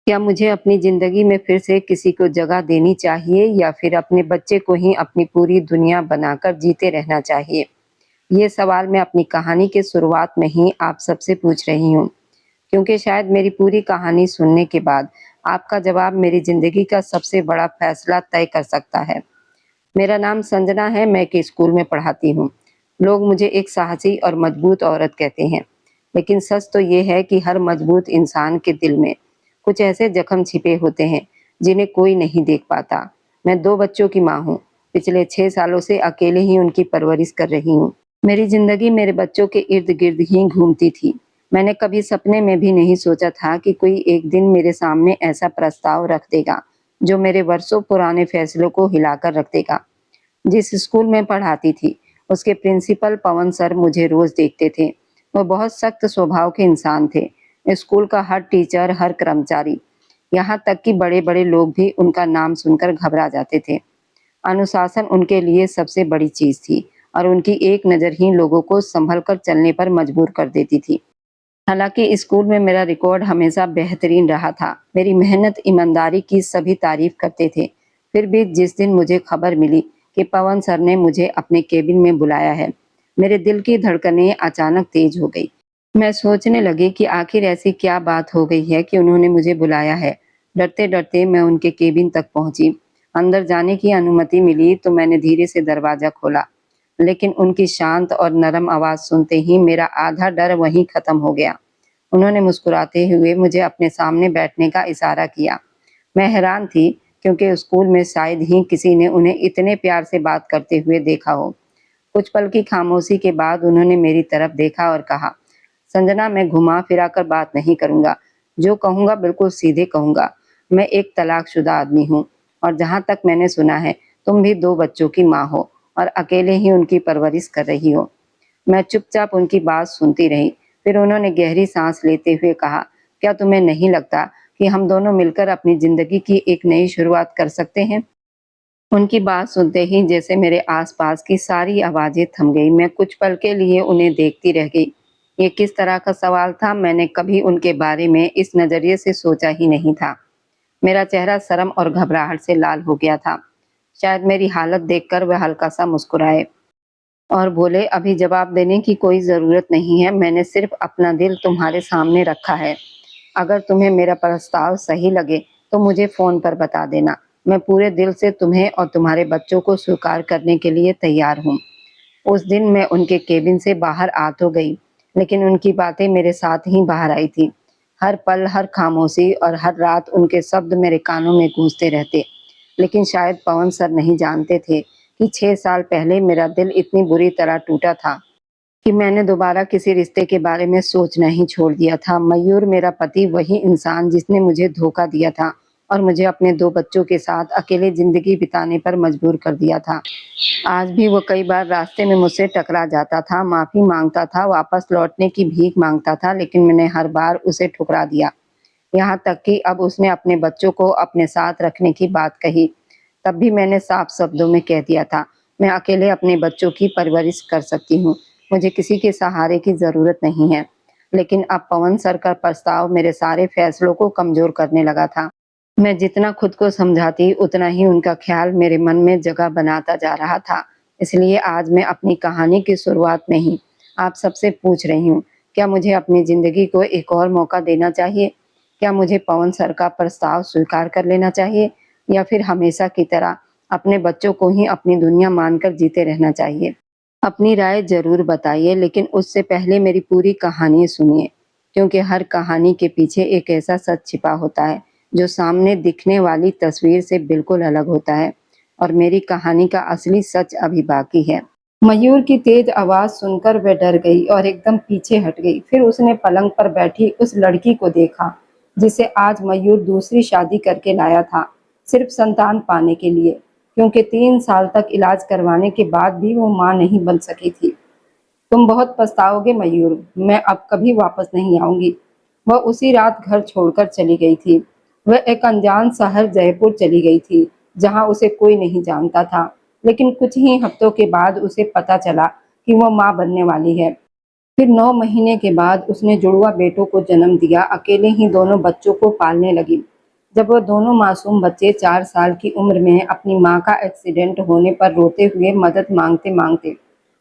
क्या मुझे अपनी ज़िंदगी में फिर से किसी को जगह देनी चाहिए या फिर अपने बच्चे को ही अपनी पूरी दुनिया बनाकर जीते रहना चाहिए? ये सवाल मैं अपनी कहानी के शुरुआत में ही आप सबसे पूछ रही हूँ, क्योंकि शायद मेरी पूरी कहानी सुनने के बाद आपका जवाब मेरी ज़िंदगी का सबसे बड़ा फैसला तय कर सकता है। मेरा नाम संजना है, मैं एक स्कूल में पढ़ाती हूँ। लोग मुझे एक साहसी और मजबूत औरत कहते हैं, लेकिन सच तो ये है कि हर मजबूत इंसान के दिल में कुछ ऐसे जख्म छिपे होते हैं, जिन्हें कोई नहीं देख पाता। मैं 2 बच्चों की माँ हूँ। पिछले 6 सालों से अकेले ही उनकी परवरिश कर रही हूँ। मेरी ज़िंदगी मेरे बच्चों के इर्द-गिर्द ही घूमती थी। मैंने कभी सपने में भी नहीं सोचा था कि कोई एक दिन मेरे सामने ऐसा प्रस्ताव रख देगा, जो मेरे वर्षों पुराने फैसलों को हिलाकर रख देगा। जिस स्कूल में पढ़ाती थी, उसके प्रिंसिपल पवन सर मुझे रोज़ देखते थे। वो बहुत सख्त स्वभाव के इंसान थे। स्कूल का हर टीचर, हर कर्मचारी, यहाँ तक कि बड़े-बड़े लोग भी उनका नाम सुनकर घबरा जाते थे। अनुशासन उनके लिए सबसे बड़ी चीज़ थी और उनकी एक नज़र ही लोगों को सँभल कर चलने पर मजबूर कर देती थी। हालाँकि स्कूल में मेरा रिकॉर्ड हमेशा बेहतरीन रहा था। मेरी मेहनत, ईमानदारी की सभी तारीफ़ करते थे। फिर भी जिस दिन मुझे खबर मिली कि पवन सर ने मुझे अपने केबिन में बुलाया है, मेरे दिल की धड़कनें अचानक तेज़ हो गई। मैं सोचने लगी कि आखिर ऐसी क्या बात हो गई है कि उन्होंने मुझे बुलाया है। डरते-डरते मैं उनके केबिन तक पहुँची। अंदर जाने की अनुमति मिली तो मैंने धीरे से दरवाज़ा खोला। लेकिन उनकी शांत और नरम आवाज़ सुनते ही मेरा आधा डर वहीं ख़त्म हो गया। उन्होंने मुस्कुराते हुए मुझे अपने सामने बैठने का इशारा किया। मैं हैरान थी, क्योंकि स्कूल में शायद ही किसी ने उन्हें इतने प्यार से बात करते हुए देखा हो। कुछ पल की खामोशी के बाद उन्होंने मेरी तरफ देखा और कहा, संजना, मैं घुमा-फिरा कर बात नहीं करूँगा। जो कहूँगा बिल्कुल सीधे कहूँगा। मैं एक तलाकशुदा आदमी हूँ और जहाँ तक मैंने सुना है, तुम भी 2 बच्चों की माँ हो और अकेले ही उनकी परवरिश कर रही हो। मैं चुपचाप उनकी बात सुनती रही। फिर उन्होंने गहरी सांस लेते हुए कहा, क्या तुम्हें नहीं लगता कि हम दोनों मिलकर अपनी ज़िंदगी की एक नई शुरुआत कर सकते हैं? उनकी बात सुनते ही जैसे मेरे आसपास की सारी आवाज़ें थम गई। मैं कुछ पल के लिए उन्हें देखती रह गई। ये किस तरह का सवाल था, मैंने कभी उनके बारे में इस नज़रिए से सोचा ही नहीं था। मेरा चेहरा शर्म और घबराहट से लाल हो गया था। शायद मेरी हालत देखकर वह हल्का-सा मुस्कुराए और बोले, अभी जवाब देने की कोई ज़रूरत नहीं है, मैंने सिर्फ़ अपना दिल तुम्हारे सामने रखा है। अगर तुम्हें मेरा प्रस्ताव सही लगे, तो मुझे फ़ोन पर बता देना। मैं पूरे दिल से तुम्हें और तुम्हारे बच्चों को स्वीकार करने के लिए तैयार हूँ। उस दिन मैं उनके केबिन से बाहर आ तो गई, लेकिन उनकी बातें मेरे साथ ही बाहर आई थी। हर पल, हर खामोशी और हर रात उनके शब्द मेरे कानों में गूंजते रहते। लेकिन शायद पवन सर नहीं जानते थे कि 6 साल पहले मेरा दिल इतनी बुरी तरह टूटा था कि मैंने दोबारा किसी रिश्ते के बारे में सोचना ही छोड़ दिया था। मयूर, मेरा पति, वही इंसान जिसने मुझे धोखा दिया था और मुझे अपने 2 बच्चों के साथ अकेले ज़िंदगी बिताने पर मजबूर कर दिया था। आज भी वो कई बार रास्ते में मुझसे टकरा जाता था, माफ़ी माँगता था, वापस लौटने की भीख माँगता था, लेकिन मैंने हर बार उसे ठुकरा दिया। यहाँ तक कि अब उसने अपने बच्चों को अपने साथ रखने की बात कही, तब भी मैंने साफ शब्दों में कह दिया था, मैं अकेले अपने बच्चों की परवरिश कर सकती हूँ, मुझे किसी के सहारे की ज़रूरत नहीं है। लेकिन अब पवन सर का प्रस्ताव मेरे सारे फैसलों को कमज़ोर करने लगा था। मैं जितना खुद को समझाती, उतना ही उनका ख़्याल मेरे मन में जगह बनाता जा रहा था। इसलिए आज मैं अपनी कहानी की शुरुआत में ही आप सबसे पूछ रही हूँ, क्या मुझे अपनी ज़िंदगी को एक और मौका देना चाहिए? क्या मुझे पवन सर का प्रस्ताव स्वीकार कर लेना चाहिए या फिर हमेशा की तरह अपने बच्चों को ही अपनी दुनिया मानकर जीते रहना चाहिए? अपनी राय ज़रूर बताइए, लेकिन उससे पहले मेरी पूरी कहानी सुनिए, क्योंकि हर कहानी के पीछे एक ऐसा सच छिपा होता है, जो सामने दिखने वाली तस्वीर से बिल्कुल अलग होता है और मेरी कहानी का असली सच अभी बाकी है। मयूर की तेज आवाज़ सुनकर वह डर गई और एकदम पीछे हट गई। फिर उसने पलंग पर बैठी उस लड़की को देखा, जिसे आज मयूर दूसरी शादी करके लाया था, सिर्फ संतान पाने के लिए, क्योंकि 3 साल तक इलाज करवाने के बाद भी वो माँ नहीं बन सकी थी। तुम बहुत पछताओगे मयूर, मैं अब कभी वापस नहीं आऊंगी। वह उसी रात घर छोड़कर चली गई थी। वह एक अनजान शहर जयपुर चली गई थी, जहां उसे कोई नहीं जानता था। लेकिन कुछ ही हफ्तों के बाद उसे पता चला कि वह माँ बनने वाली है। फिर 9 महीने के बाद उसने जुड़वा बेटों को जन्म दिया। अकेले ही दोनों बच्चों को पालने लगी। जब वो दोनों मासूम बच्चे 4 साल की उम्र में अपनी माँ का एक्सीडेंट होने पर रोते हुए मदद मांगते मांगते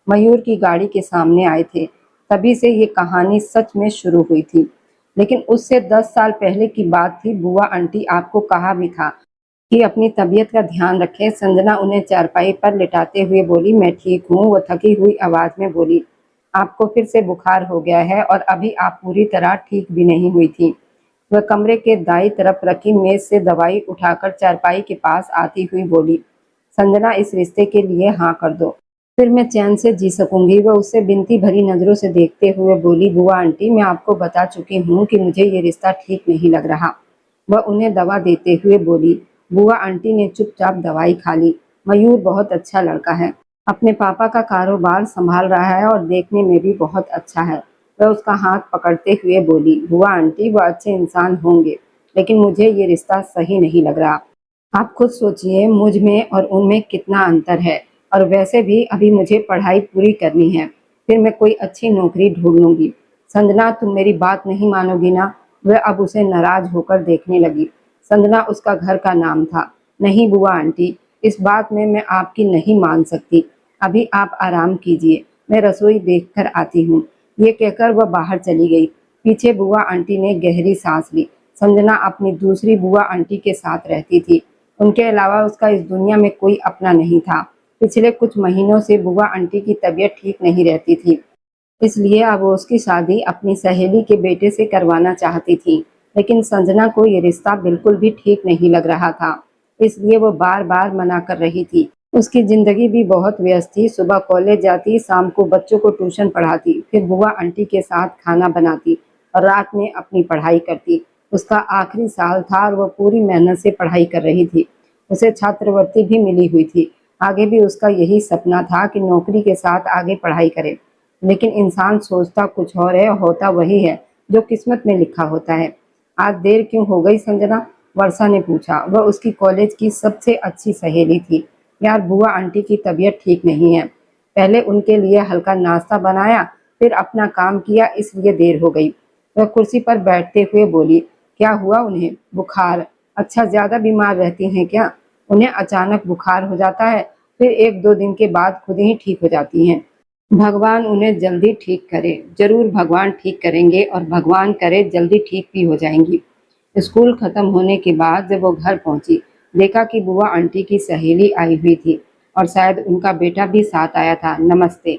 मयूर की गाड़ी के सामने आए थे, तभी से ये कहानी सच में शुरू हुई थी। लेकिन उससे 10 साल पहले की बात थी। बुआ आंटी आपको कहा भी था कि अपनी तबीयत का ध्यान रखें। संजना उन्हें चारपाई पर लिटाते हुए बोली, मैं ठीक हूँ। वो थकी हुई आवाज में बोली, आपको फिर से बुखार हो गया है और अभी आप पूरी तरह ठीक भी नहीं हुई थी। वह कमरे के दाईं तरफ रखी मेज से दवाई उठाकर चारपाई के पास आती हुई बोली, संजना इस रिश्ते के लिए हाँ कर दो, फिर मैं चैन से जी सकूंगी। वह उससे बिनती भरी नजरों से देखते हुए बोली, बुआ आंटी मैं आपको बता चुकी हूँ कि मुझे ये रिश्ता ठीक नहीं लग रहा। वह उन्हें दवा देते हुए बोली। बुआ आंटी ने चुपचाप दवाई खा ली। मयूर बहुत अच्छा लड़का है, अपने पापा का कारोबार संभाल रहा है और देखने में भी बहुत अच्छा है। वह उसका हाथ पकड़ते हुए बोली, बुआ आंटी वो अच्छे इंसान होंगे, लेकिन मुझे ये रिश्ता सही नहीं लग रहा। आप खुद सोचिए मुझ में और उनमें कितना अंतर है। और वैसे भी अभी मुझे पढ़ाई पूरी करनी है, फिर मैं कोई अच्छी नौकरी ढूंढ लूंगी। संजना तुम मेरी बात नहीं मानोगी ना? वह अब उसे नाराज होकर देखने लगी। संजना उसका घर का नाम था। नहीं बुआ आंटी, इस बात में मैं आपकी नहीं मान सकती। अभी आप आराम कीजिए, मैं रसोई देख कर आती हूँ। ये कहकर वह बाहर चली गई। पीछे बुआ आंटी ने गहरी सांस ली। संजना अपनी दूसरी बुआ आंटी के साथ रहती थी। उनके अलावा उसका इस दुनिया में कोई अपना नहीं था। पिछले कुछ महीनों से बुआ आंटी की तबीयत ठीक नहीं रहती थी, इसलिए अब वो उसकी शादी अपनी सहेली के बेटे से करवाना चाहती थी। लेकिन संजना को ये रिश्ता बिल्कुल भी ठीक नहीं लग रहा था, इसलिए वो बार बार मना कर रही थी। उसकी जिंदगी भी बहुत व्यस्त थी। सुबह कॉलेज जाती, शाम को बच्चों को ट्यूशन पढ़ाती, फिर बुआ आंटी के साथ खाना बनाती और रात में अपनी पढ़ाई करती। उसका आखिरी साल था और वह पूरी मेहनत से पढ़ाई कर रही थी। उसे छात्रवृत्ति भी मिली हुई थी। आगे भी उसका यही सपना था कि नौकरी के साथ आगे पढ़ाई करे। लेकिन इंसान सोचता कुछ और है, होता वही है जो किस्मत में लिखा होता है। आज देर क्यों हो गई संजना? वर्षा ने पूछा। वह उसकी कॉलेज की सबसे अच्छी सहेली थी। यार बुआ आंटी की तबीयत ठीक नहीं है। पहले उनके लिए हल्का नाश्ता बनाया, फिर अपना काम किया, इसलिए देर हो गई। वह कुर्सी पर बैठते हुए बोली, क्या हुआ उन्हें? बुखार? अच्छा ज्यादा बीमार रहती हैं क्या? उन्हें अचानक बुखार हो जाता है, फिर 1-2 दिन के बाद खुद ही ठीक हो जाती हैं। भगवान उन्हें जल्दी ठीक करे। जरूर भगवान ठीक करेंगे और भगवान करे जल्दी ठीक भी हो जाएंगी। स्कूल खत्म होने के बाद जब वो घर पहुंची, देखा कि बुआ आंटी की सहेली आई हुई थी और शायद उनका बेटा भी साथ आया था। नमस्ते।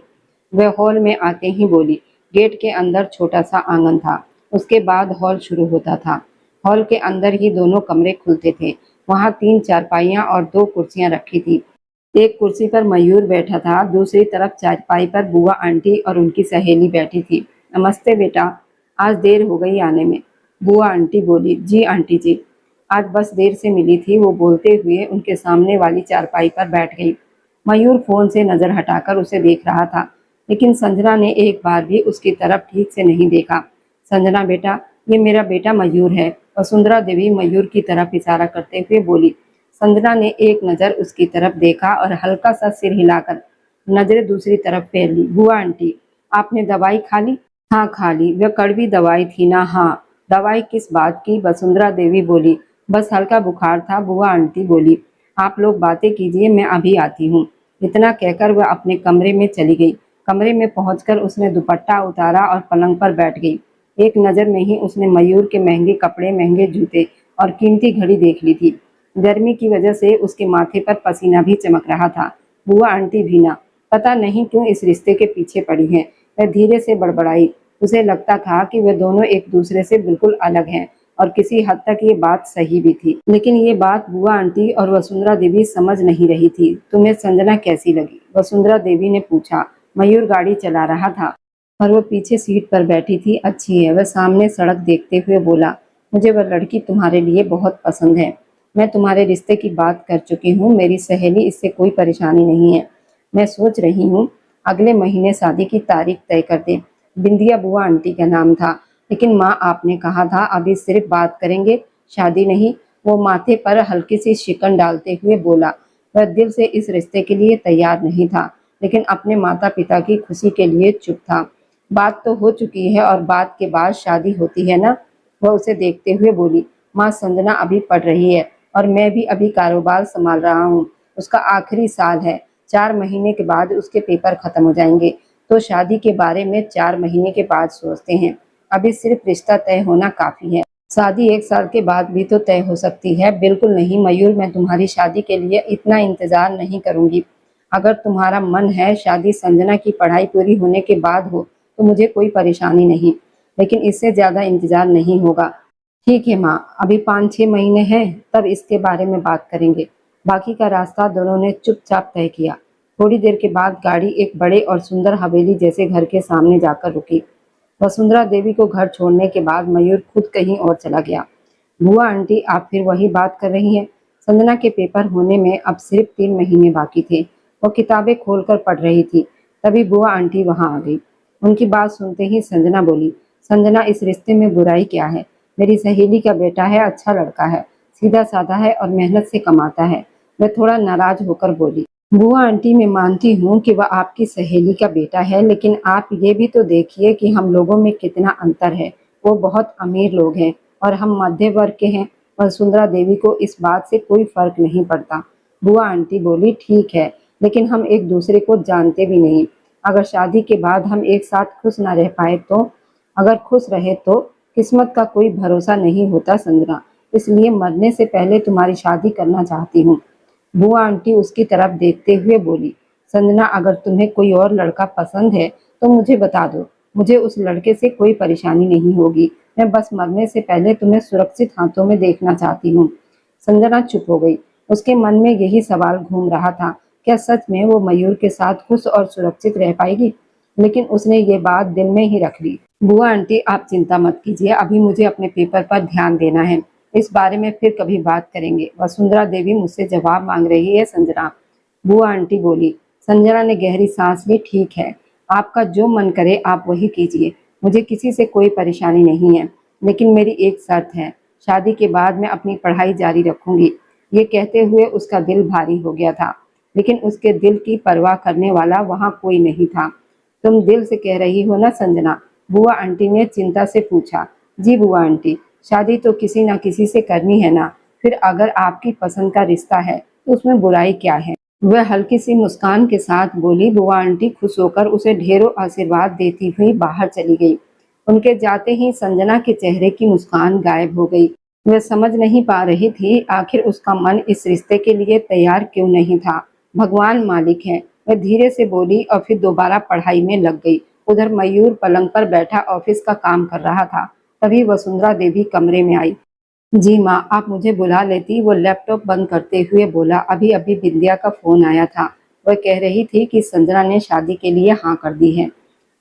वह हॉल में आते ही बोली। गेट के अंदर छोटा सा आंगन था, उसके बाद हॉल शुरू होता था। हॉल के अंदर ही दोनों कमरे खुलते थे। वहां 3 चारपाइयां और 2 कुर्सियां रखी थी। एक कुर्सी पर मयूर बैठा था, दूसरी तरफ चारपाई पर बुआ आंटी और उनकी सहेली बैठी थी। नमस्ते बेटा, आज देर हो गई आने में। बुआ आंटी बोली। जी आंटी जी, आज बस देर से मिली थी। वो बोलते हुए उनके सामने वाली चारपाई पर बैठ गई। मयूर फोन से नजर हटाकर उसे देख रहा था, लेकिन संजना ने एक बार भी उसकी तरफ ठीक से नहीं देखा। संजना बेटा, ये मेरा बेटा मयूर है। वसुंधरा देवी मयूर की तरफ इशारा करते हुए बोली। संजना ने एक नज़र उसकी तरफ देखा और हल्का सा सिर हिलाकर नजरें दूसरी तरफ फेर ली। बुआ आंटी, आपने दवाई खा ली? हाँ खा ली। वह कड़वी दवाई थी ना? हाँ। दवाई किस बात की? वसुंधरा देवी बोली। बस हल्का बुखार था। बुआ आंटी बोली। आप लोग बातें कीजिए, मैं अभी आती हूँ। इतना कहकर वह अपने कमरे में चली गई। कमरे में पहुंचकर उसने दुपट्टा उतारा और पलंग पर बैठ गई। एक नजर में ही उसने मयूर के महंगे कपड़े, महंगे जूते और कीमती घड़ी देख ली थी। गर्मी की वजह से उसके माथे पर पसीना भी चमक रहा था। बुआ आंटी भी ना, पता नहीं क्यों इस रिश्ते के पीछे पड़ी हैं। वह धीरे से बड़बड़ाई। उसे लगता था कि वे दोनों एक दूसरे से बिल्कुल अलग हैं और किसी हद तक ये बात सही भी थी। लेकिन ये बात बुआ आंटी और वसुंधरा देवी समझ नहीं रही थी। तुम्हें संजना कैसी लगी? वसुंधरा देवी ने पूछा। मयूर गाड़ी चला रहा था और वो पीछे सीट पर बैठी थी। अच्छी है। वह सामने सड़क देखते हुए बोला। मुझे वह लड़की तुम्हारे लिए बहुत पसंद है। मैं तुम्हारे रिश्ते की बात कर चुकी हूँ। मेरी सहेली, इससे कोई परेशानी नहीं है। मैं सोच रही हूँ अगले महीने शादी की तारीख तय कर दें। बिंदिया बुआ आंटी का नाम था, लेकिन माँ आपने कहा था अभी सिर्फ बात करेंगे, शादी नहीं। वो माथे पर हल्की सी शिकन डालते हुए बोला। वह दिल से इस रिश्ते के लिए तैयार नहीं था, लेकिन अपने माता पिता की खुशी के लिए चुप था। बात तो हो चुकी है और बात के बाद शादी होती है ना? वह उसे देखते हुए बोली। माँ, संजना अभी पढ़ रही है और मैं भी अभी कारोबार संभाल रहा हूँ। उसका आखिरी साल है। 4 महीने के बाद उसके पेपर खत्म हो जाएंगे, तो शादी के बारे में 4 महीने के बाद सोचते हैं। अभी सिर्फ रिश्ता तय होना काफी है। शादी 1 साल के बाद भी तो तय हो सकती है। बिल्कुल नहीं मयूर, मैं तुम्हारी शादी के लिए इतना इंतजार नहीं करूंगी। अगर तुम्हारा मन है शादी संजना की पढ़ाई पूरी होने के बाद हो तो मुझे कोई परेशानी नहीं, लेकिन इससे ज्यादा इंतजार नहीं होगा। ठीक है माँ, अभी 5-6 महीने हैं, तब इसके बारे में बात करेंगे। बाकी का रास्ता दोनों ने चुपचाप तय किया। थोड़ी देर के बाद गाड़ी एक बड़े और सुंदर हवेली जैसे घर के सामने जाकर रुकी। वसुंधरा देवी को घर छोड़ने के बाद मयूर खुद कहीं और चला गया। बुआ आंटी, आप फिर वही बात कर रही हैं? संजना के पेपर होने में अब सिर्फ 3 महीने बाकी थे। वो किताबें खोलकर पढ़ रही थी, तभी बुआ आंटी वहां आ गई। उनकी बात सुनते ही संजना बोली, संजना, इस रिश्ते में बुराई क्या है? मेरी सहेली का बेटा है, अच्छा लड़का है, सीधा साधा है और मेहनत से कमाता है। वह थोड़ा नाराज होकर बोली, बुआ आंटी, मैं मानती हूँ कि वह आपकी सहेली का बेटा है, लेकिन आप ये भी तो देखिए कि हम लोगों में कितना अंतर है। वो बहुत अमीर लोग हैं और हम मध्य वर्ग के हैं। वसुंधरा देवी को इस बात से कोई फर्क नहीं पड़ता। बुआ आंटी बोली, ठीक है, लेकिन हम एक दूसरे को जानते भी नहीं। अगर शादी के बाद हम एक साथ खुश ना रह पाए तो? अगर खुश रहे तो? किस्मत का कोई भरोसा नहीं होता संजना, इसलिए मरने से पहले तुम्हारी शादी करना चाहती हूँ। बुआ आंटी उसकी तरफ देखते हुए बोली, संजना, अगर तुम्हें कोई और लड़का पसंद है तो मुझे बता दो। मुझे उस लड़के से कोई परेशानी नहीं होगी। मैं बस मरने से पहले तुम्हें सुरक्षित हाथों में देखना चाहती हूँ। संजना चुप हो गई। उसके मन में यही सवाल घूम रहा था, क्या सच में वो मयूर के साथ खुश और सुरक्षित रह पाएगी? लेकिन उसने ये बात दिल में ही रख ली। बुआ आंटी, आप चिंता मत कीजिए, अभी मुझे अपने पेपर पर ध्यान देना है। इस बारे में फिर कभी बात करेंगे। वसुंधरा देवी मुझसे जवाब मांग रही है संजना। बुआ आंटी बोली। संजना ने गहरी सांस ली। ठीक है, आपका जो मन करे आप वही कीजिए, मुझे किसी से कोई परेशानी नहीं है, लेकिन मेरी एक शर्त है, शादी के बाद मैं अपनी पढ़ाई जारी रखूंगी। ये कहते हुए उसका दिल भारी हो गया था, लेकिन उसके दिल की परवाह करने वाला वहां कोई नहीं था। तुम दिल से कह रही हो ना संजना? बुआ आंटी ने चिंता से पूछा। जी बुआ आंटी, शादी तो किसी ना किसी से करनी है ना, फिर अगर आपकी पसंद का रिश्ता है तो उसमें बुराई क्या है? वह हल्की सी मुस्कान के साथ बोली। बुआ आंटी खुश होकर उसे ढेरों आशीर्वाद देती हुई बाहर चली गई। उनके जाते ही संजना के चेहरे की मुस्कान गायब हो गई। वह समझ नहीं पा रही थी आखिर उसका मन इस रिश्ते के लिए तैयार क्यों नहीं था। भगवान मालिक है, वह धीरे से बोली और फिर दोबारा पढ़ाई में लग गई। उधर मयूर पलंग पर बैठा ऑफिस का काम कर रहा था। तभी वसुंधरा देवी कमरे में आई। जी माँ, आप मुझे बुला लेती, वो लैपटॉप बंद करते हुए बोला। अभी अभी विद्या का फोन आया था। वह कह रही थी कि संजना ने शादी के लिए हाँ कर दी है,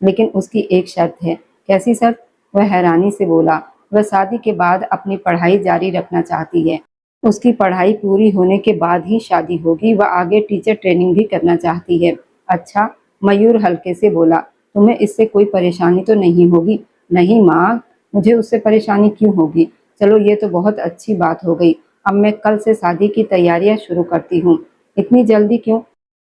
लेकिन उसकी एक शर्त है। कैसी शर्त? वह हैरानी से बोला। वह शादी के बाद अपनी पढ़ाई जारी रखना चाहती है। उसकी पढ़ाई पूरी होने के बाद ही शादी होगी। वह आगे टीचर ट्रेनिंग भी करना चाहती है। अच्छा, मयूर हल्के से बोला। तुम्हें इससे कोई परेशानी तो नहीं होगी? नहीं माँ, मुझे उससे परेशानी क्यों होगी? चलो ये तो बहुत अच्छी बात हो गई। अब मैं कल से शादी की तैयारियां शुरू करती हूँ। इतनी जल्दी क्यों?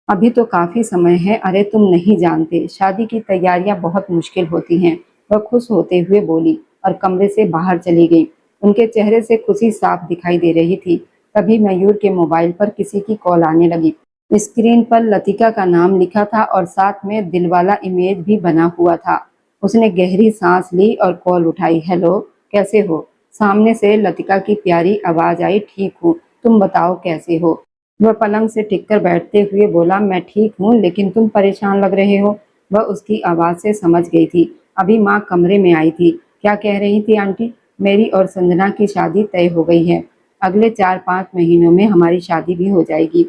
अभी तो काफी समय है। अरे तुम नहीं जानते, शादी की तैयारियां बहुत मुश्किल होती हैं। वह खुश होते हुए बोली और कमरे से बाहर चली गई। उनके चेहरे से खुशी साफ दिखाई दे रही थी। तभी मयूर के मोबाइल पर किसी की कॉल आने लगी। स्क्रीन पर लतिका का नाम लिखा था और साथ में दिल वाला इमेज भी बना हुआ था। उसने गहरी सांस ली और कॉल उठाई। हेलो, कैसे हो? सामने से लतिका की प्यारी आवाज आई। ठीक हूँ, तुम बताओ कैसे हो? वह पलंग से टिककर बैठते हुए बोला, मैं ठीक हूँ, लेकिन तुम परेशान लग रहे हो। वह उसकी आवाज से समझ गई थी। अभी माँ कमरे में आई थी। क्या कह रही थी आंटी? मेरी और संजना की शादी तय हो गई है। अगले 4-5 महीनों में हमारी शादी भी हो जाएगी।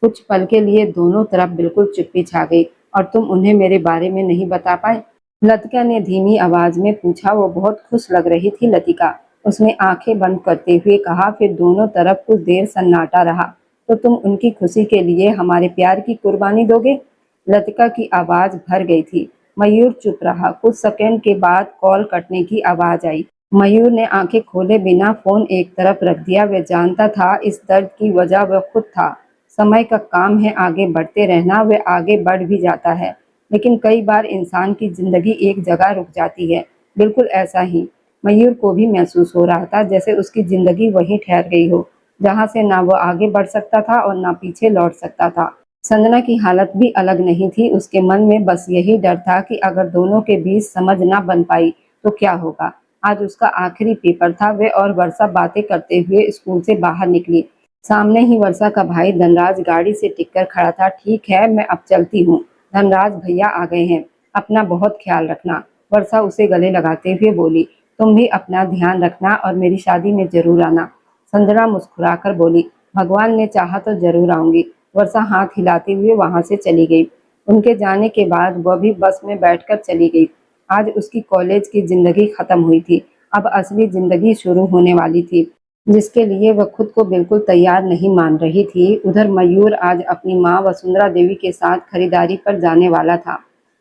कुछ पल के लिए दोनों तरफ बिल्कुल चुप्पी छा गई। और तुम उन्हें मेरे बारे में नहीं बता पाए? लतिका ने धीमी आवाज में पूछा। वो बहुत खुश लग रही थी लतिका। उसने आंखें बंद करते हुए कहा। फिर दोनों तरफ कुछ देर सन्नाटा रहा। तो तुम उनकी खुशी के लिए हमारे प्यार की कुर्बानी दोगे? लतिका की आवाज भर गई थी। मयूर चुप रहा। कुछ सेकंड के बाद कॉल कटने की आवाज आई। मयूर ने आंखें खोले बिना फोन एक तरफ रख दिया। वह जानता था इस दर्द की वजह वह खुद था। समय का काम है आगे बढ़ते रहना। वह आगे बढ़ भी जाता है, लेकिन कई बार इंसान की जिंदगी एक जगह रुक जाती है। बिल्कुल ऐसा ही मयूर को भी महसूस हो रहा था जैसे उसकी जिंदगी वहीं ठहर गई हो, जहाँ से ना वो आगे बढ़ सकता था और ना पीछे लौट सकता था। संजना की हालत भी अलग नहीं थी। उसके मन में बस यही डर था कि अगर दोनों के बीच समझ ना बन पाई तो क्या होगा। आज उसका आखिरी पेपर था। वे और वर्षा बातें करते हुए स्कूल से बाहर निकली। सामने ही वर्षा का भाई धनराज गाड़ी से टिककर खड़ा था। ठीक है, मैं अब चलती हूँ। धनराज भैया आ गए हैं, अपना बहुत ख्याल रखना। वर्षा उसे गले लगाते हुए बोली। तुम भी अपना ध्यान रखना और मेरी शादी में जरूर आना। संजना मुस्कुराकर बोली, भगवान ने चाहा तो जरूर आऊंगी। वर्षा हाथ हिलाते हुए वहां से चली गई। उनके जाने के बाद वह भी बस में बैठकर चली गई। आज उसकी कॉलेज की जिंदगी खत्म हुई थी। अब असली जिंदगी शुरू होने वाली थी, जिसके लिए वह खुद को बिल्कुल तैयार नहीं मान रही थी। उधर मयूर आज अपनी माँ वसुंधरा देवी के साथ खरीदारी पर जाने वाला था।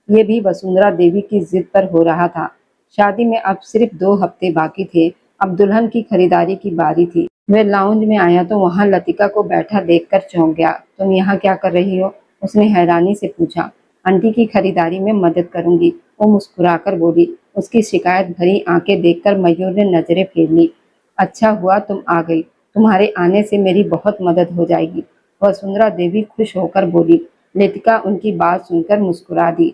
ये भी वसुंधरा देवी की जिद पर हो रहा था। शादी में अब सिर्फ 2 हफ्ते बाकी थे। अब दुल्हन की खरीदारी की बारी थी। वह लाउंज में आया तो वहां लतिका को बैठा देखकर चौंक गया। तुम यहाँ क्या कर रही हो? उसने हैरानी से पूछा। आंटी की खरीदारी में मदद करूंगी, वो मुस्कुराकर बोली। उसकी शिकायत भरी आंखें देखकर मयूर ने नजरें फेर ली। अच्छा हुआ तुम आ गई, तुम्हारे आने से मेरी बहुत मदद हो जाएगी। वसुंधरा देवी खुश होकर बोली। लतिका उनकी बात सुनकर मुस्कुरा दी,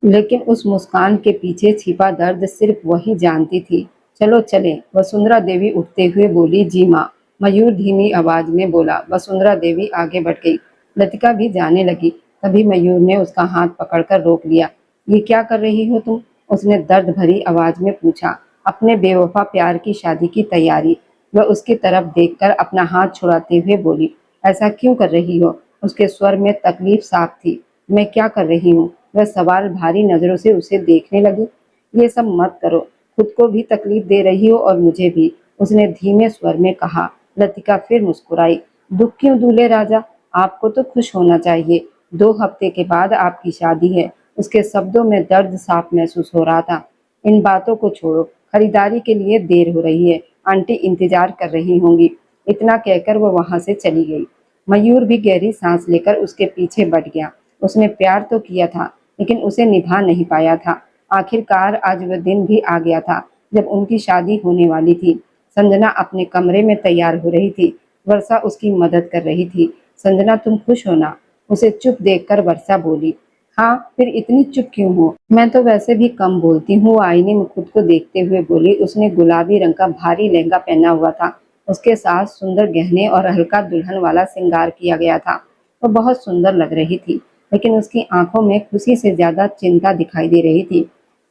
लेकिन उस मुस्कान के पीछे छिपा दर्द सिर्फ वही जानती थी। चलो चले, वसुंधरा देवी उठते हुए बोली। जी माँ, मयूर धीमी आवाज में बोला। वसुंधरा देवी आगे बढ़ गई। लतिका भी जाने लगी। तभी मयूर ने उसका हाथ पकड़कर रोक लिया। ये क्या कर रही हो तुम? उसने दर्द भरी आवाज में पूछा। अपने बेवफा प्यार की शादी की तैयारी। वह उसकी तरफ देखकर अपना हाथ छुड़ाते हुए बोली। ऐसा क्यों कर रही हो? उसके स्वर में तकलीफ साफ थी। मैं क्या कर रही हूँ? वह सवाल भारी नजरों से उसे देखने लगी। ये सब मत करो, खुद को भी तकलीफ दे रही हो और मुझे भी, उसने धीमे स्वर में कहा। लतिका फिर मुस्कुराई। दुख क्यों दूल्हे राजा, आपको तो खुश होना चाहिए। 2 हफ्ते के बाद आपकी शादी है। उसके शब्दों में दर्द साफ महसूस हो रहा था। इन बातों को छोड़ो, खरीदारी के लिए देर हो रही है, आंटी इंतजार कर रही होंगी। इतना कहकर वो वहां से चली गई। मयूर भी गहरी सांस लेकर उसके पीछे बढ़ गया। उसने प्यार तो किया था, लेकिन उसे निभा नहीं पाया था। आखिरकार आज वह दिन भी आ गया था जब उनकी शादी होने वाली थी। संजना अपने कमरे में तैयार हो रही थी। वर्षा उसकी मदद कर रही थी। संजना तुम खुश हो ना? उसे चुप देखकर वर्षा बोली। हाँ, फिर इतनी चुप क्यों हो? मैं तो वैसे भी कम बोलती हूँ, वो आईने में खुद को देखते हुए बोली। उसने गुलाबी रंग का भारी लहंगा पहना हुआ था। उसके साथ सुंदर गहने और हल्का दुल्हन वाला श्रृंगार किया गया था। वो बहुत सुंदर लग रही थी, लेकिन उसकी आंखों में खुशी से ज्यादा चिंता दिखाई दे रही थी।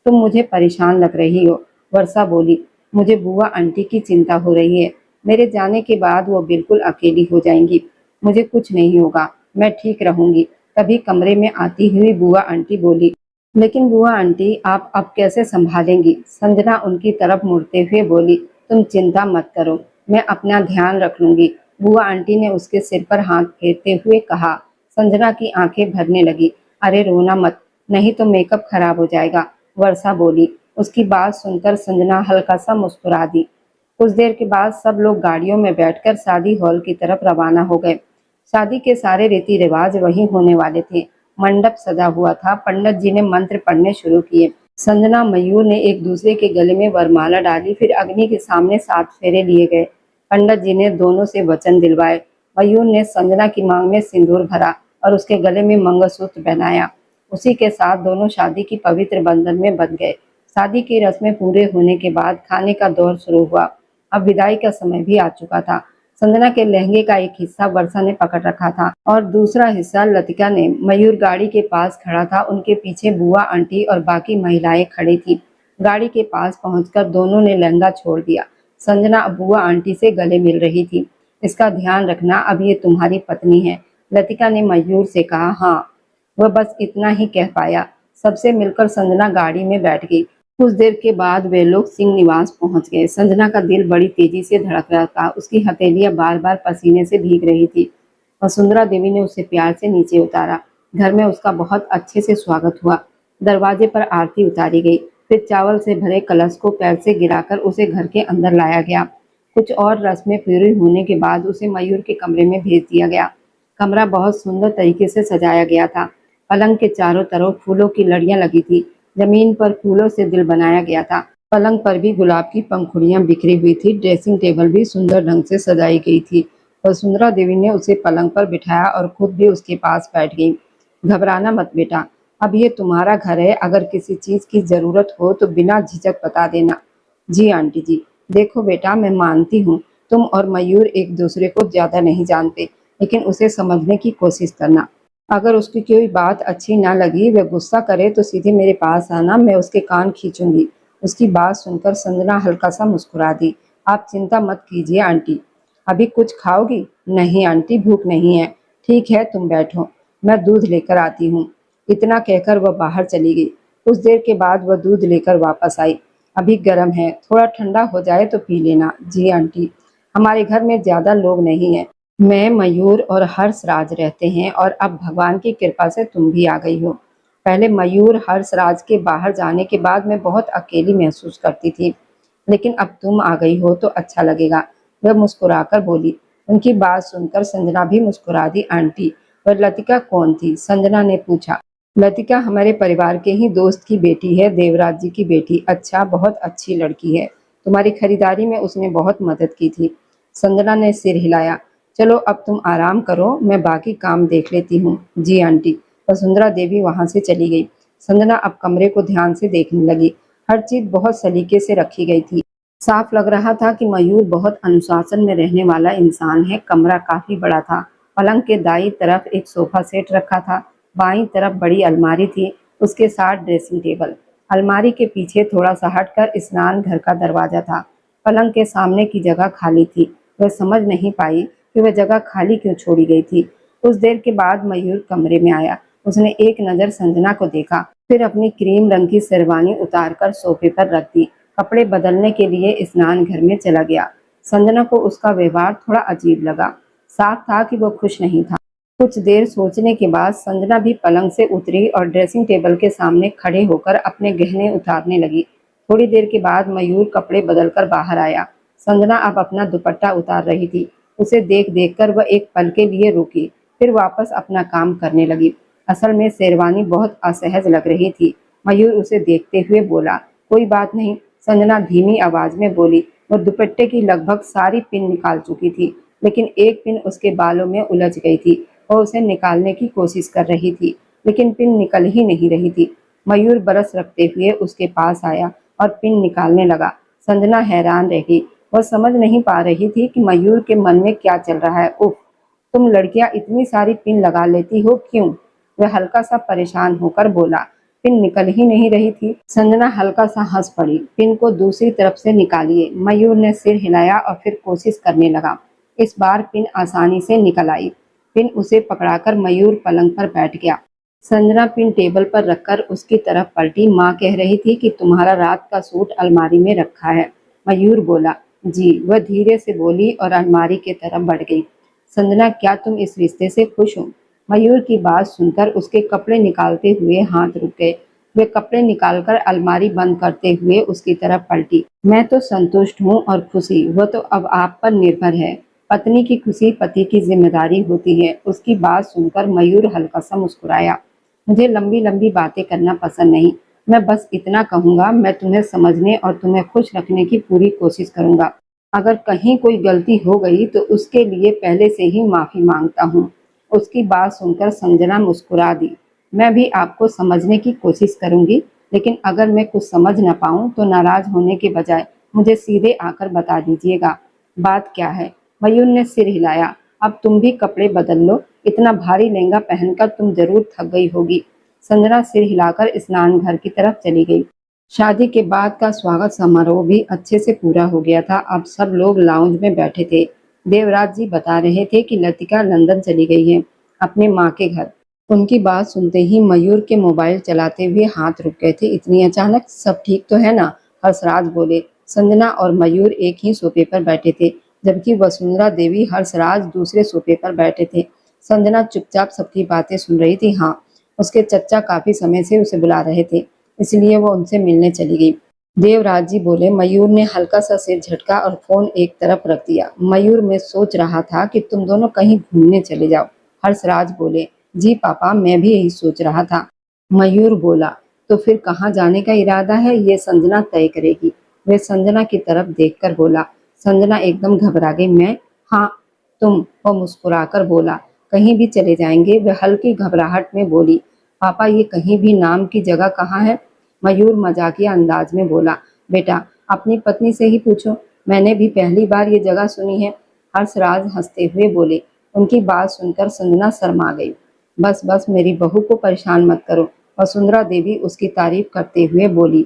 तुम मुझे परेशान लग रही हो, वर्षा बोली। मुझे बुआ आंटी की चिंता हो रही है। मेरे जाने के बाद वो बिल्कुल अकेली हो जाएंगी। मुझे कुछ नहीं होगा, मैं ठीक रहूंगी। तभी कमरे में आती हुई बुआ आंटी बोली। लेकिन बुआ आंटी, आप अब कैसे संभालेंगी? संजना उनकी तरफ मुड़ते हुए बोली। तुम चिंता मत करो, मैं अपना ध्यान रख लूंगी। बुआ आंटी ने उसके सिर पर हाथ फेरते हुए कहा। संजना की आंखें भरने लगी। अरे रोना मत, नहीं तो मेकअप खराब हो जाएगा, वर्षा बोली। उसकी बात सुनकर संजना हल्का सा मुस्कुरा दी। कुछ देर के बाद सब लोग गाड़ियों में बैठकर शादी हॉल की तरफ रवाना हो गए। शादी के सारे रीति रिवाज वहीं होने वाले थे। मंडप सजा हुआ था। पंडित जी ने मंत्र पढ़ने शुरू किए। संजना मयूर ने एक दूसरे के गले में वरमाला डाली। फिर अग्नि के सामने 7 फेरे लिए गए। पंडित जी ने दोनों से वचन दिलवाए। मयूर ने संजना की मांग में सिंदूर भरा और उसके गले में मंगलसूत्र पहनाया। उसी के साथ दोनों शादी की पवित्र बंधन में बंध गए। शादी की रस्में पूरे होने के बाद खाने का दौर शुरू हुआ। अब विदाई का समय भी आ चुका था। संजना के लहंगे का एक हिस्सा वर्षा ने पकड़ रखा था और दूसरा हिस्सा लतिका ने। मयूर गाड़ी के पास खड़ा था। उनके पीछे बुआ आंटी और बाकी महिलाएं खड़ी थी। गाड़ी के पास पहुंचकर दोनों ने लहंगा छोड़ दिया। संजना अब बुआ आंटी से गले मिल रही थी। इसका ध्यान रखना, अब ये तुम्हारी पत्नी है, लतिका ने मयूर से कहा। हाँ, वह बस इतना ही कह पाया। सबसे मिलकर संजना गाड़ी में बैठ गई। कुछ देर के बाद वे लोग सिंह निवास पहुंच गए। संजना का दिल बड़ी तेजी से धड़क रहा था। उसकी हथेलियां बार बार पसीने से भीग रही थी। वसुंधरा देवी ने उसे प्यार से नीचे उतारा। घर में उसका बहुत अच्छे से स्वागत हुआ। दरवाजे पर आरती उतारी गई। फिर चावल से भरे कलश को पैर से गिराकर उसे घर के अंदर लाया गया। कुछ और रस्में पूरी होने के बाद उसे मयूर के कमरे में भेज दिया गया। कमरा बहुत सुंदर तरीके से सजाया गया था। पलंग के चारों तरफ फूलों की लड़ियां लगी थी। जमीन पर फूलों से दिल बनाया गया था। पलंग पर भी गुलाब की पंखुड़ियां बिखरी हुई थी। ड्रेसिंग टेबल भी सुंदर ढंग से सजाई गई थी। वसुंधरा देवी ने उसे पलंग पर बिठाया और खुद भी उसके पास बैठ गई। घबराना मत बेटा, अब ये तुम्हारा घर है। अगर किसी चीज की जरूरत हो तो बिना झिझक बता देना। जी आंटी जी। देखो बेटा, मैं मानती हूँ तुम और मयूर एक दूसरे को ज्यादा नहीं जानते, लेकिन उसे समझने की कोशिश करना। अगर उसकी कोई बात अच्छी ना लगी, वह गुस्सा करे तो सीधे मेरे पास आना, मैं उसके कान खींचूंगी। उसकी बात सुनकर संजना हल्का सा मुस्कुरा दी। आप चिंता मत कीजिए आंटी। अभी कुछ खाओगी? नहीं आंटी, भूख नहीं है। ठीक है, तुम बैठो, मैं दूध लेकर आती हूँ। इतना कहकर वह बाहर चली गई। कुछ देर के बाद वह दूध लेकर वापस आई। अभी गर्म है, थोड़ा ठंडा हो जाए तो पी लेना। जी आंटी। हमारे घर में ज्यादा लोग नहीं हैं। मैं, मयूर और हर्षराज रहते हैं, और अब भगवान की कृपा से तुम भी आ गई हो। पहले मयूर हर्षराज के बाहर जाने के बाद मैं बहुत अकेली महसूस करती थी, लेकिन अब तुम आ गई हो तो अच्छा लगेगा। वह मुस्कुराकर बोली। उनकी बात सुनकर संजना भी मुस्कुरा दी। आंटी, वह लतिका कौन थी? संजना ने पूछा। लतिका हमारे परिवार के ही दोस्त की बेटी है, देवराज जी की बेटी। अच्छा, बहुत अच्छी लड़की है। तुम्हारी खरीदारी में उसने बहुत मदद की थी। संजना ने सिर हिलाया। चलो अब तुम आराम करो, मैं बाकी काम देख लेती हूँ। जी आंटी। वसुंधरा देवी वहां से चली गई। संजना अब कमरे को ध्यान से देखने लगी। हर चीज बहुत सलीके से रखी गई थी। साफ लग रहा था कि मयूर बहुत अनुशासन में रहने वाला इंसान है। कमरा काफी बड़ा था। पलंग के दाईं तरफ एक सोफा सेट रखा था। बाईं तरफ बड़ी अलमारी थी, उसके साथ ड्रेसिंग टेबल। अलमारी के पीछे थोड़ा सा हटकर स्नान घर का दरवाजा था। पलंग के सामने की जगह खाली थी। वह समझ नहीं पाई कि वह जगह खाली क्यों छोड़ी गई थी। कुछ देर के बाद मयूर कमरे में आया। उसने एक नजर संजना को देखा, फिर अपनी क्रीम रंग की शेरवानी उतारकर सोफे पर रख दी। कपड़े बदलने के लिए स्नान घर में चला गया। संजना को उसका व्यवहार थोड़ा अजीब लगा। साफ था कि वो खुश नहीं था। कुछ देर सोचने के बाद संजना भी पलंग से उतरी और ड्रेसिंग टेबल के सामने खड़े होकर अपने गहने उतारने लगी। थोड़ी देर के बाद मयूर कपड़े बदलकर बाहर आया। संजना अब अपना दुपट्टा उतार रही थी। उसे देख देख कर वह एक पल के लिए रुकी, फिर वापस अपना काम करने लगी। असल में शेरवानी बहुत असहज लग रही थी। मयूर उसे देखते हुए बोला, कोई बात नहीं। संजना धीमी आवाज में बोली। वह दुपट्टे की लगभग सारी पिन निकाल चुकी थी, लेकिन एक पिन उसके बालों में उलझ गई थी। वह उसे निकालने की कोशिश कर रही थी, लेकिन पिन निकल ही नहीं रही थी। मयूर बरस रखते हुए उसके पास आया और पिन निकालने लगा। संजना हैरान रह गई। वह समझ नहीं पा रही थी कि मयूर के मन में क्या चल रहा है। उफ, तुम लड़कियां इतनी सारी पिन लगा लेती हो क्यों? वह हल्का सा परेशान होकर बोला। पिन निकल ही नहीं रही थी। संजना हल्का सा हंस पड़ी। पिन को दूसरी तरफ से निकालिए। मयूर ने सिर हिलाया और फिर कोशिश करने लगा। इस बार पिन आसानी से निकल आई। पिन उसे पकड़ाकर मयूर पलंग पर बैठ गया। संजना पिन टेबल पर रखकर उसकी तरफ पलटी। माँ कह रही थी कि तुम्हारा रात का सूट अलमारी में रखा है। मयूर बोला। जी, वह धीरे से बोली और अलमारी की तरफ बढ़ गई। संजना, क्या तुम इस रिश्ते से खुश हो? मयूर की बात सुनकर उसके कपड़े निकालते हुए हाथ रुक गए। वे कपड़े निकालकर अलमारी बंद करते हुए उसकी तरफ पलटी। मैं तो संतुष्ट हूँ, और खुशी वो तो अब आप पर निर्भर है। पत्नी की खुशी पति की जिम्मेदारी होती है। उसकी बात सुनकर मयूर हल्का सा मुस्कुराया। मुझे लंबी लंबी बातें करना पसंद नहीं। मैं बस इतना कहूँगा, मैं तुम्हें समझने और तुम्हें खुश रखने की पूरी कोशिश करूँगा। अगर कहीं कोई गलती हो गई तो उसके लिए पहले से ही माफ़ी मांगता हूँ। उसकी बात सुनकर संजना मुस्कुरा दी। मैं भी आपको समझने की कोशिश करूँगी, लेकिन अगर मैं कुछ समझ न पाऊँ तो नाराज़ होने के बजाय मुझे सीधे आकर बता दीजिएगा। बात क्या है? मयूर ने सिर हिलाया। अब तुम भी कपड़े बदल लो। इतना भारी लहंगा पहनकर तुम जरूर थक गई होगी। संजना सिर हिलाकर स्नान घर की तरफ चली गई। शादी के बाद का स्वागत समारोह भी अच्छे से पूरा हो गया था। अब सब लोग लाउंज में बैठे थे। देवराज जी बता रहे थे कि लतिका लंदन चली गई है, अपने माँ के घर। उनकी बात सुनते ही मयूर के मोबाइल चलाते हुए हाथ रुक गए थे। इतनी अचानक? सब ठीक तो है ना? हर्षराज बोले। संजना और मयूर एक ही सोफे पर बैठे थे, जबकि वसुंधरा देवी हर्षराज दूसरे सोफे पर बैठे थे। संजना चुपचाप सबकी बातें सुन रही थी। हाँ, उसके चचा काफी समय से उसे बुला रहे थे, इसलिए वो उनसे मिलने चली गई। देवराज जी बोले। मयूर ने हल्का सा सिर झटका और फोन एक तरफ रख दिया। मयूर, मैं सोच रहा था कि तुम दोनों कहीं घूमने चले जाओ। हर्षराज बोले। जी पापा, मैं भी यही सोच रहा था। मयूर बोला। तो फिर कहाँ जाने का इरादा है ये संजना तय करेगी। वे संजना की तरफ देखकर बोला। संजना एकदम घबरा गई। मैं? हाँ तुम, वो मुस्कुराकर बोला। कहीं भी चले जाएंगे? वह हल्की घबराहट में बोली। पापा ये कहीं भी नाम की जगह कहाँ है? मयूर मजाकिया अंदाज में बोला। बेटा अपनी पत्नी से ही पूछो, मैंने भी पहली बार ये जगह सुनी है। हर्षराज हंसते हुए बोले। उनकी बात सुनकर संजना शर्मा गई। बस बस मेरी बहू को परेशान मत करो, वसुंधरा देवी उसकी तारीफ करते हुए बोली।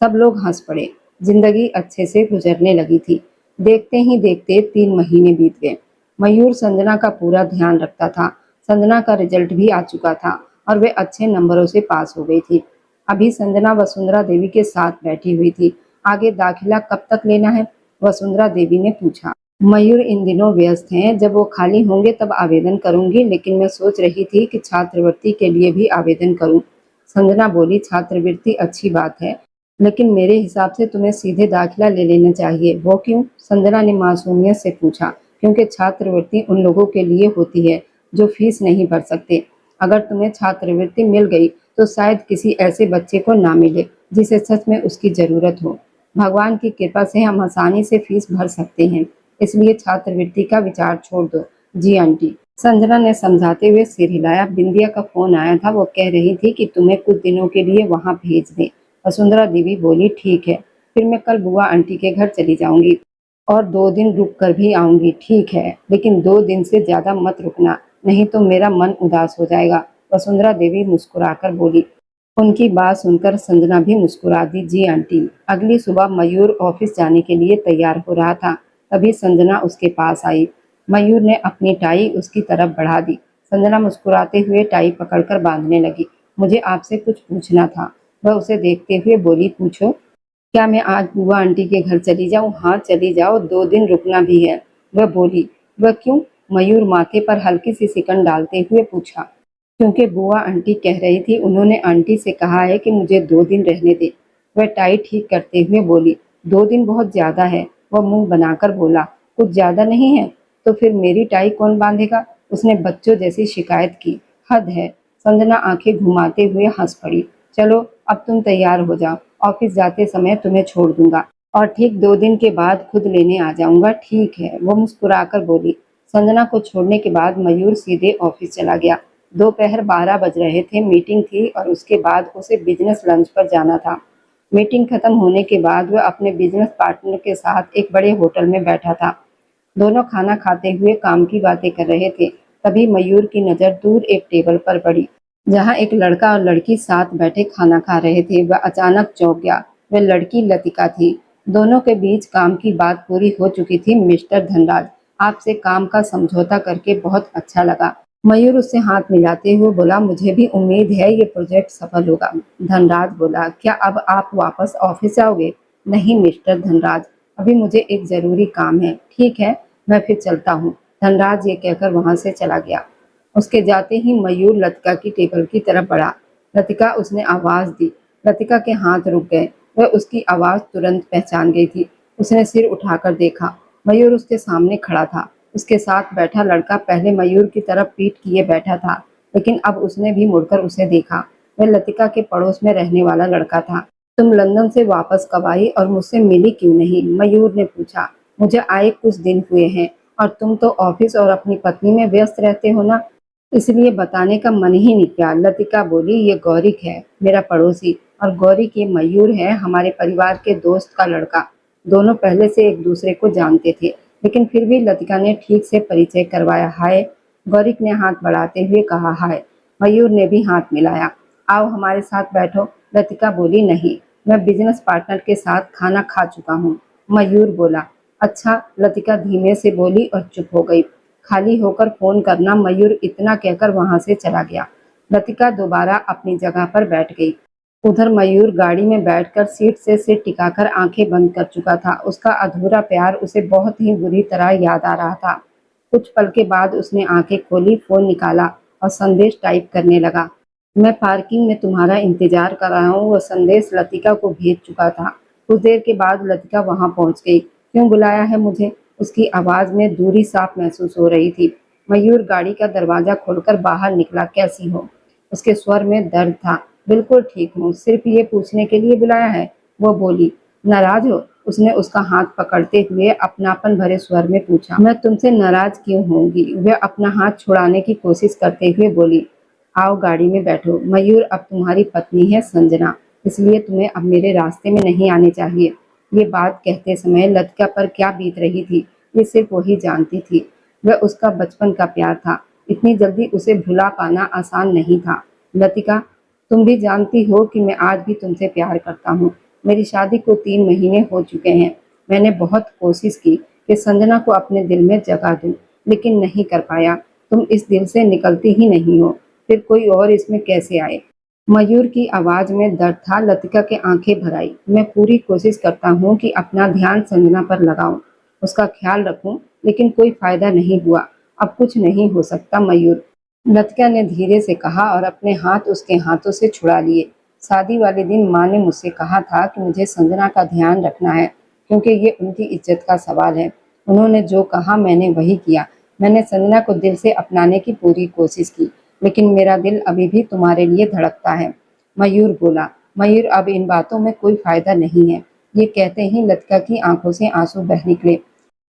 सब लोग हंस पड़े। जिंदगी अच्छे से गुजरने लगी थी। देखते ही देखते 3 महीने बीत गए। मयूर संजना का पूरा ध्यान रखता था। संजना का रिजल्ट भी आ चुका था और वे अच्छे नंबरों से पास हो गई थी। अभी संजना वसुंधरा देवी के साथ बैठी हुई थी। आगे दाखिला कब तक लेना है? वसुंधरा देवी ने पूछा। मयूर इन दिनों व्यस्त हैं, जब वो खाली होंगे तब आवेदन करूंगी, लेकिन मैं सोच रही थी कि छात्रवृत्ति के लिए भी आवेदन करूं। संजना बोली। छात्रवृत्ति अच्छी बात है, लेकिन मेरे हिसाब से तुम्हें सीधे दाखिला ले लेना चाहिए। वो क्यों? संजना ने मासूमियत से पूछा। क्योंकि छात्रवृत्ति उन लोगों के लिए होती है जो फीस नहीं भर सकते। अगर तुम्हें छात्रवृत्ति मिल गई तो शायद किसी ऐसे बच्चे को ना मिले जिसे सच में उसकी जरूरत हो। भगवान की कृपा से हम आसानी से फीस भर सकते हैं, इसलिए छात्रवृत्ति का विचार छोड़ दो। जी आंटी, संजना ने समझाते हुए सिर हिलाया। बिंदिया का फोन आया था, वो कह रही थी कि तुम्हें कुछ दिनों के लिए वहां भेज दे। वसुंधरा देवी बोली। ठीक है, फिर मैं कल बुआ आंटी के घर चली जाऊंगी और 2 दिन रुक कर भी आऊंगी। ठीक है, लेकिन 2 दिन से ज्यादा मत रुकना, नहीं तो मेरा मन उदास हो जाएगा। वसुंधरा देवी मुस्कुराकर बोली। उनकी बात सुनकर संजना भी मुस्कुरा दी। जी आंटी। अगली सुबह मयूर ऑफिस जाने के लिए तैयार हो रहा था, तभी संजना उसके पास आई। मयूर ने अपनी टाई उसकी तरफ बढ़ा दी। संजना मुस्कुराते हुए टाई पकड़कर बांधने लगी। मुझे आपसे कुछ पूछना था। वह उसे देखते हुए बोली। पूछो। क्या मैं आज बुआ आंटी के घर चली जाऊं? हाँ चली जाओ, 2 दिन रुकना भी है। वह बोली। वह क्यों? मयूर माथे पर हल्की सी सिकन डालते हुए पूछा। क्योंकि बुआ आंटी कह रही थी, उन्होंने आंटी से कहा है कि मुझे 2 दिन रहने दे। वह टाई ठीक करते हुए बोली। 2 दिन बहुत ज्यादा है। वह मुंह बनाकर बोला। कुछ ज्यादा नहीं है तो फिर मेरी टाई कौन बांधेगा? उसने बच्चों जैसी शिकायत की। हद है। संजना आंखें घुमाते हुए हंस पड़ी। चलो अब तुम तैयार हो जाओ, ऑफिस जाते समय तुम्हें छोड़ दूंगा और ठीक 2 दिन के बाद खुद लेने आ जाऊंगा। ठीक है, वो मुस्कुराकर बोली। संजना को छोड़ने के बाद मयूर सीधे ऑफिस चला गया। दोपहर 12 बज रहे थे। मीटिंग थी और उसके बाद उसे बिजनेस लंच पर जाना था। मीटिंग खत्म होने के बाद वह अपने बिजनेस पार्टनर के साथ एक बड़े होटल में बैठा था। दोनों खाना खाते हुए काम की बातें कर रहे थे। तभी मयूर की नजर दूर एक टेबल पर पड़ी, जहां एक लड़का और लड़की साथ बैठे खाना खा रहे थे। वह अचानक चौंक गया। वह लड़की लतिका थी। दोनों के बीच काम की बात पूरी हो चुकी थी। मिस्टर धनराज, आपसे काम का समझौता करके बहुत अच्छा लगा। मयूर उससे हाथ मिलाते हुए बोला। मुझे भी उम्मीद है ये प्रोजेक्ट सफल होगा। धनराज बोला। क्या अब आप वापस ऑफिस जाओगे? नहीं मिस्टर धनराज, अभी मुझे एक जरूरी काम है। ठीक है, मैं फिर चलता हूँ। धनराज ये कहकर वहां से चला गया। उसके जाते ही मयूर लतिका की टेबल की तरफ बढ़ा। लतिका, उसने आवाज दी। लतिका के हाथ रुक गए। वह उसकी आवाज तुरंत पहचान गई थी। उसने सिर उठाकर देखा। मयूर उसके सामने खड़ा था। उसके साथ बैठा लड़का पहले मयूर की तरफ पीठ किए बैठा था, लेकिन अब उसने भी मुड़कर उसे देखा। वह लतिका के पड़ोस में रहने वाला लड़का था। तुम लंदन से वापस कब आई और मुझसे मिली क्यों नहीं? मयूर ने पूछा। मुझे आए कुछ दिन हुए हैं और तुम तो ऑफिस और अपनी पत्नी में व्यस्त रहते हो ना, इसलिए बताने का मन ही नहीं किया। लतिका बोली। ये गौरिक है, मेरा पड़ोसी, और गौरिक ये मयूर है, हमारे परिवार के दोस्त का लड़का। दोनों पहले से एक दूसरे को जानते थे, लेकिन फिर भी लतिका ने ठीक से परिचय करवाया। हाय, गौरिक ने हाथ बढ़ाते हुए कहा। हाय। मयूर ने भी हाथ मिलाया। आओ हमारे साथ बैठो। लतिका बोली। नहीं, मैं बिजनेस पार्टनर के साथ खाना खा चुका हूँ। मयूर बोला। अच्छा, लतिका धीमे से बोली और चुप हो गई। खाली होकर फोन करना। मयूर इतना कहकर वहां से चला गया। लतिका दोबारा अपनी जगह पर बैठ गई। उधर मयूर गाड़ी में बैठकर सीट से सिर टिकाकर आंखें बंद कर चुका था। उसका अधूरा प्यार उसे बहुत ही बुरी तरह याद आ रहा था। कुछ पल के बाद उसने आंखें खोली, फोन निकाला और संदेश टाइप करने लगा। मैं पार्किंग में तुम्हारा इंतजार कर रहा हूँ। वह संदेश लतिका को भेज चुका था। कुछ देर के बाद लतिका वहां पहुंच गई। क्यों बुलाया है मुझे? उसकी आवाज में दूरी साफ महसूस हो रही थी। मयूर गाड़ी का दरवाजा खोलकर बाहर निकला। कैसी हो? उसके स्वर में दर्द था। बिल्कुल ठीक हूँ, सिर्फ ये पूछने के लिए बुलाया है, वो बोली। नाराज हो? उसने उसका हाथ पकड़ते हुए अपनापन भरे स्वर में पूछा। मैं तुमसे नाराज क्यों होंगी? वह अपना हाथ छुड़ाने की कोशिश करते हुए बोली। आओ गाड़ी में बैठो, मयूर अब तुम्हारी पत्नी है संजना, इसलिए तुम्हें अब मेरे रास्ते में नहीं आने चाहिए। ये बात कहते समय लतिका पर क्या बीत रही थी, ये सिर्फ वही जानती थी। वह उसका बचपन का प्यार था, इतनी जल्दी उसे भुला पाना आसान नहीं था। लतिका, तुम भी जानती हो कि मैं आज भी तुमसे प्यार करता हूँ। मेरी शादी को 3 महीने हो चुके हैं। मैंने बहुत कोशिश की कि संजना को अपने दिल में जगह दूं, लेकिन नहीं कर पाया। तुम इस दिल से निकलती ही नहीं हो, फिर कोई और इसमें कैसे आए? मयूर की आवाज में दर्द था। लतिका के आंखें भर आई। मैं पूरी कोशिश करता हूँ कि अपना ध्यान संजना पर लगाऊं, उसका ख्याल रखूं, लेकिन कोई फायदा नहीं हुआ। अब कुछ नहीं हो सकता मयूर, लतिका ने धीरे से कहा और अपने हाथ उसके हाथों से छुड़ा लिए। शादी वाले दिन माँ ने मुझसे कहा था कि मुझे संजना का ध्यान रखना है, क्योंकि ये उनकी इज्जत का सवाल है। उन्होंने जो कहा मैंने वही किया। मैंने संजना को दिल से अपनाने की पूरी कोशिश की, लेकिन मेरा दिल अभी भी तुम्हारे लिए धड़कता है। मयूर बोला। मयूर, अब इन बातों में कोई फायदा नहीं है। ये कहते ही लतिका की आंखों से आंसू बह निकले।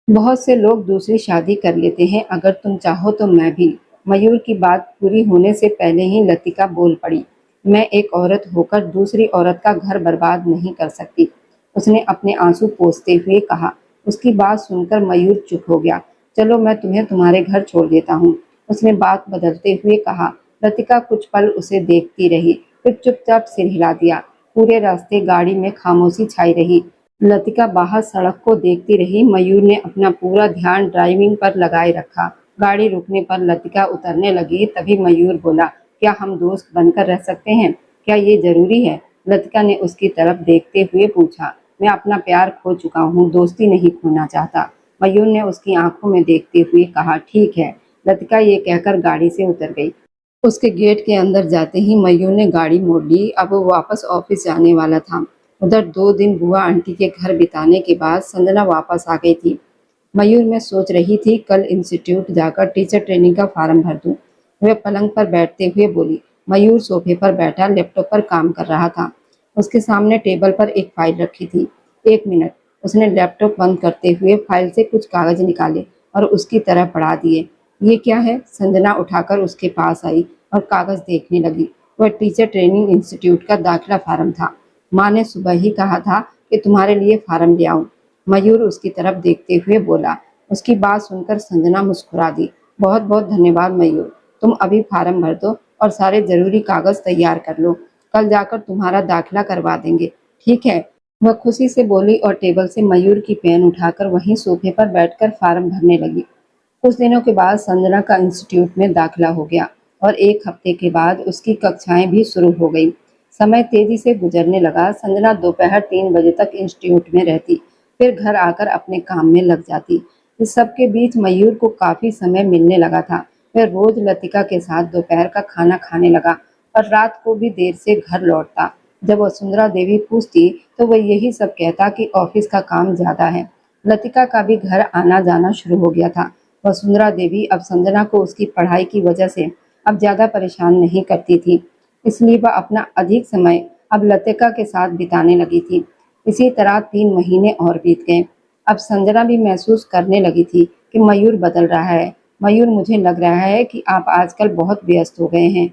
बहुत से लोग दूसरी शादी कर लेते हैं, अगर तुम चाहो तो मैं भी। मयूर की बात पूरी होने से पहले ही लतिका बोल पड़ी। मैं एक औरत होकर दूसरी औरत का घर बर्बाद नहीं कर सकती, उसने अपने आंसू पोंछते हुए कहा। उसकी बात सुनकर मयूर चुप हो गया। चलो मैं तुम्हें तुम्हारे घर छोड़ देता हूँ, उसने बात बदलते हुए कहा। लतिका कुछ पल उसे देखती रही, फिर चुपचाप सिर हिला दिया। पूरे रास्ते गाड़ी में खामोशी छाई रही। लतिका बाहर सड़क को देखती रही। मयूर ने अपना पूरा ध्यान ड्राइविंग पर लगाए रखा। गाड़ी रुकने पर लतिका उतरने लगी। तभी मयूर बोला, क्या हम दोस्त बनकर रह सकते हैं? क्या ये जरूरी है? लतिका ने उसकी तरफ देखते हुए पूछा। मैं अपना प्यार खो चुका हूँ, दोस्ती नहीं खोना चाहता। मयूर ने उसकी आंखों में देखते हुए कहा, ठीक है। लतिका ये कहकर गाड़ी से उतर गई। उसके गेट के अंदर जाते ही मयूर ने गाड़ी मोड़ ली। अब वो वापस ऑफिस जाने वाला था। उधर 2 दिन बुआ आंटी के घर बिताने के बाद संजना वापस आ गई थी। मयूर में सोच रही थी कल इंस्टीट्यूट जाकर टीचर ट्रेनिंग का फार्म भर दूं। वह पलंग पर बैठते हुए बोली। मयूर सोफे पर बैठा लैपटॉप पर काम कर रहा था। उसके सामने टेबल पर एक फाइल रखी थी। 1 मिनट, उसने लैपटॉप बंद करते हुए फाइल से कुछ कागज निकाले और उसकी तरफ बढ़ा दिए। ये क्या है? संजना उठाकर उसके पास आई और कागज देखने लगी। वह टीचर ट्रेनिंग इंस्टीट्यूट का दाखिला फार्म था। माँ ने सुबह ही कहा था कि तुम्हारे लिए फार्म ले आऊं। मयूर उसकी तरफ देखते हुए बोला। उसकी बात सुनकर संजना मुस्कुरा दी। बहुत बहुत धन्यवाद मयूर, तुम अभी फार्म भर दो और सारे जरूरी कागज तैयार कर लो, कल जाकर तुम्हारा दाखिला करवा देंगे, ठीक है? वह खुशी से बोली और टेबल से मयूर की पेन उठाकर वहीं सोफे पर बैठकर फार्म भरने लगी। कुछ दिनों के बाद संजना का इंस्टीट्यूट में दाखिला हो गया और 1 हफ्ते के बाद उसकी कक्षाएं भी शुरू हो गई। समय तेजी से गुजरने लगा। संजना दोपहर 3 बजे तक इंस्टीट्यूट में रहती, फिर घर आकर अपने काम में लग जाती। इस सब के बीच मयूर को काफी समय मिलने लगा था। वह रोज लतिका के साथ दोपहर का खाना खाने लगा और रात को भी देर से घर लौटता। जब वसुंधरा देवी पूछती तो वह यही सब कहता कि ऑफिस का काम ज्यादा है। लतिका का भी घर आना जाना शुरू हो गया था। वसुंधरा देवी अब संजना को उसकी पढ़ाई की वजह से अब ज्यादा परेशान नहीं करती थी, इसलिए वह अपना अधिक समय अब लतिका के साथ बिताने लगी थी। इसी तरह 3 महीने और बीत गए। अब संजना भी महसूस करने लगी थी कि मयूर बदल रहा है। मयूर, मुझे लग रहा है कि आप आजकल बहुत व्यस्त हो गए हैं,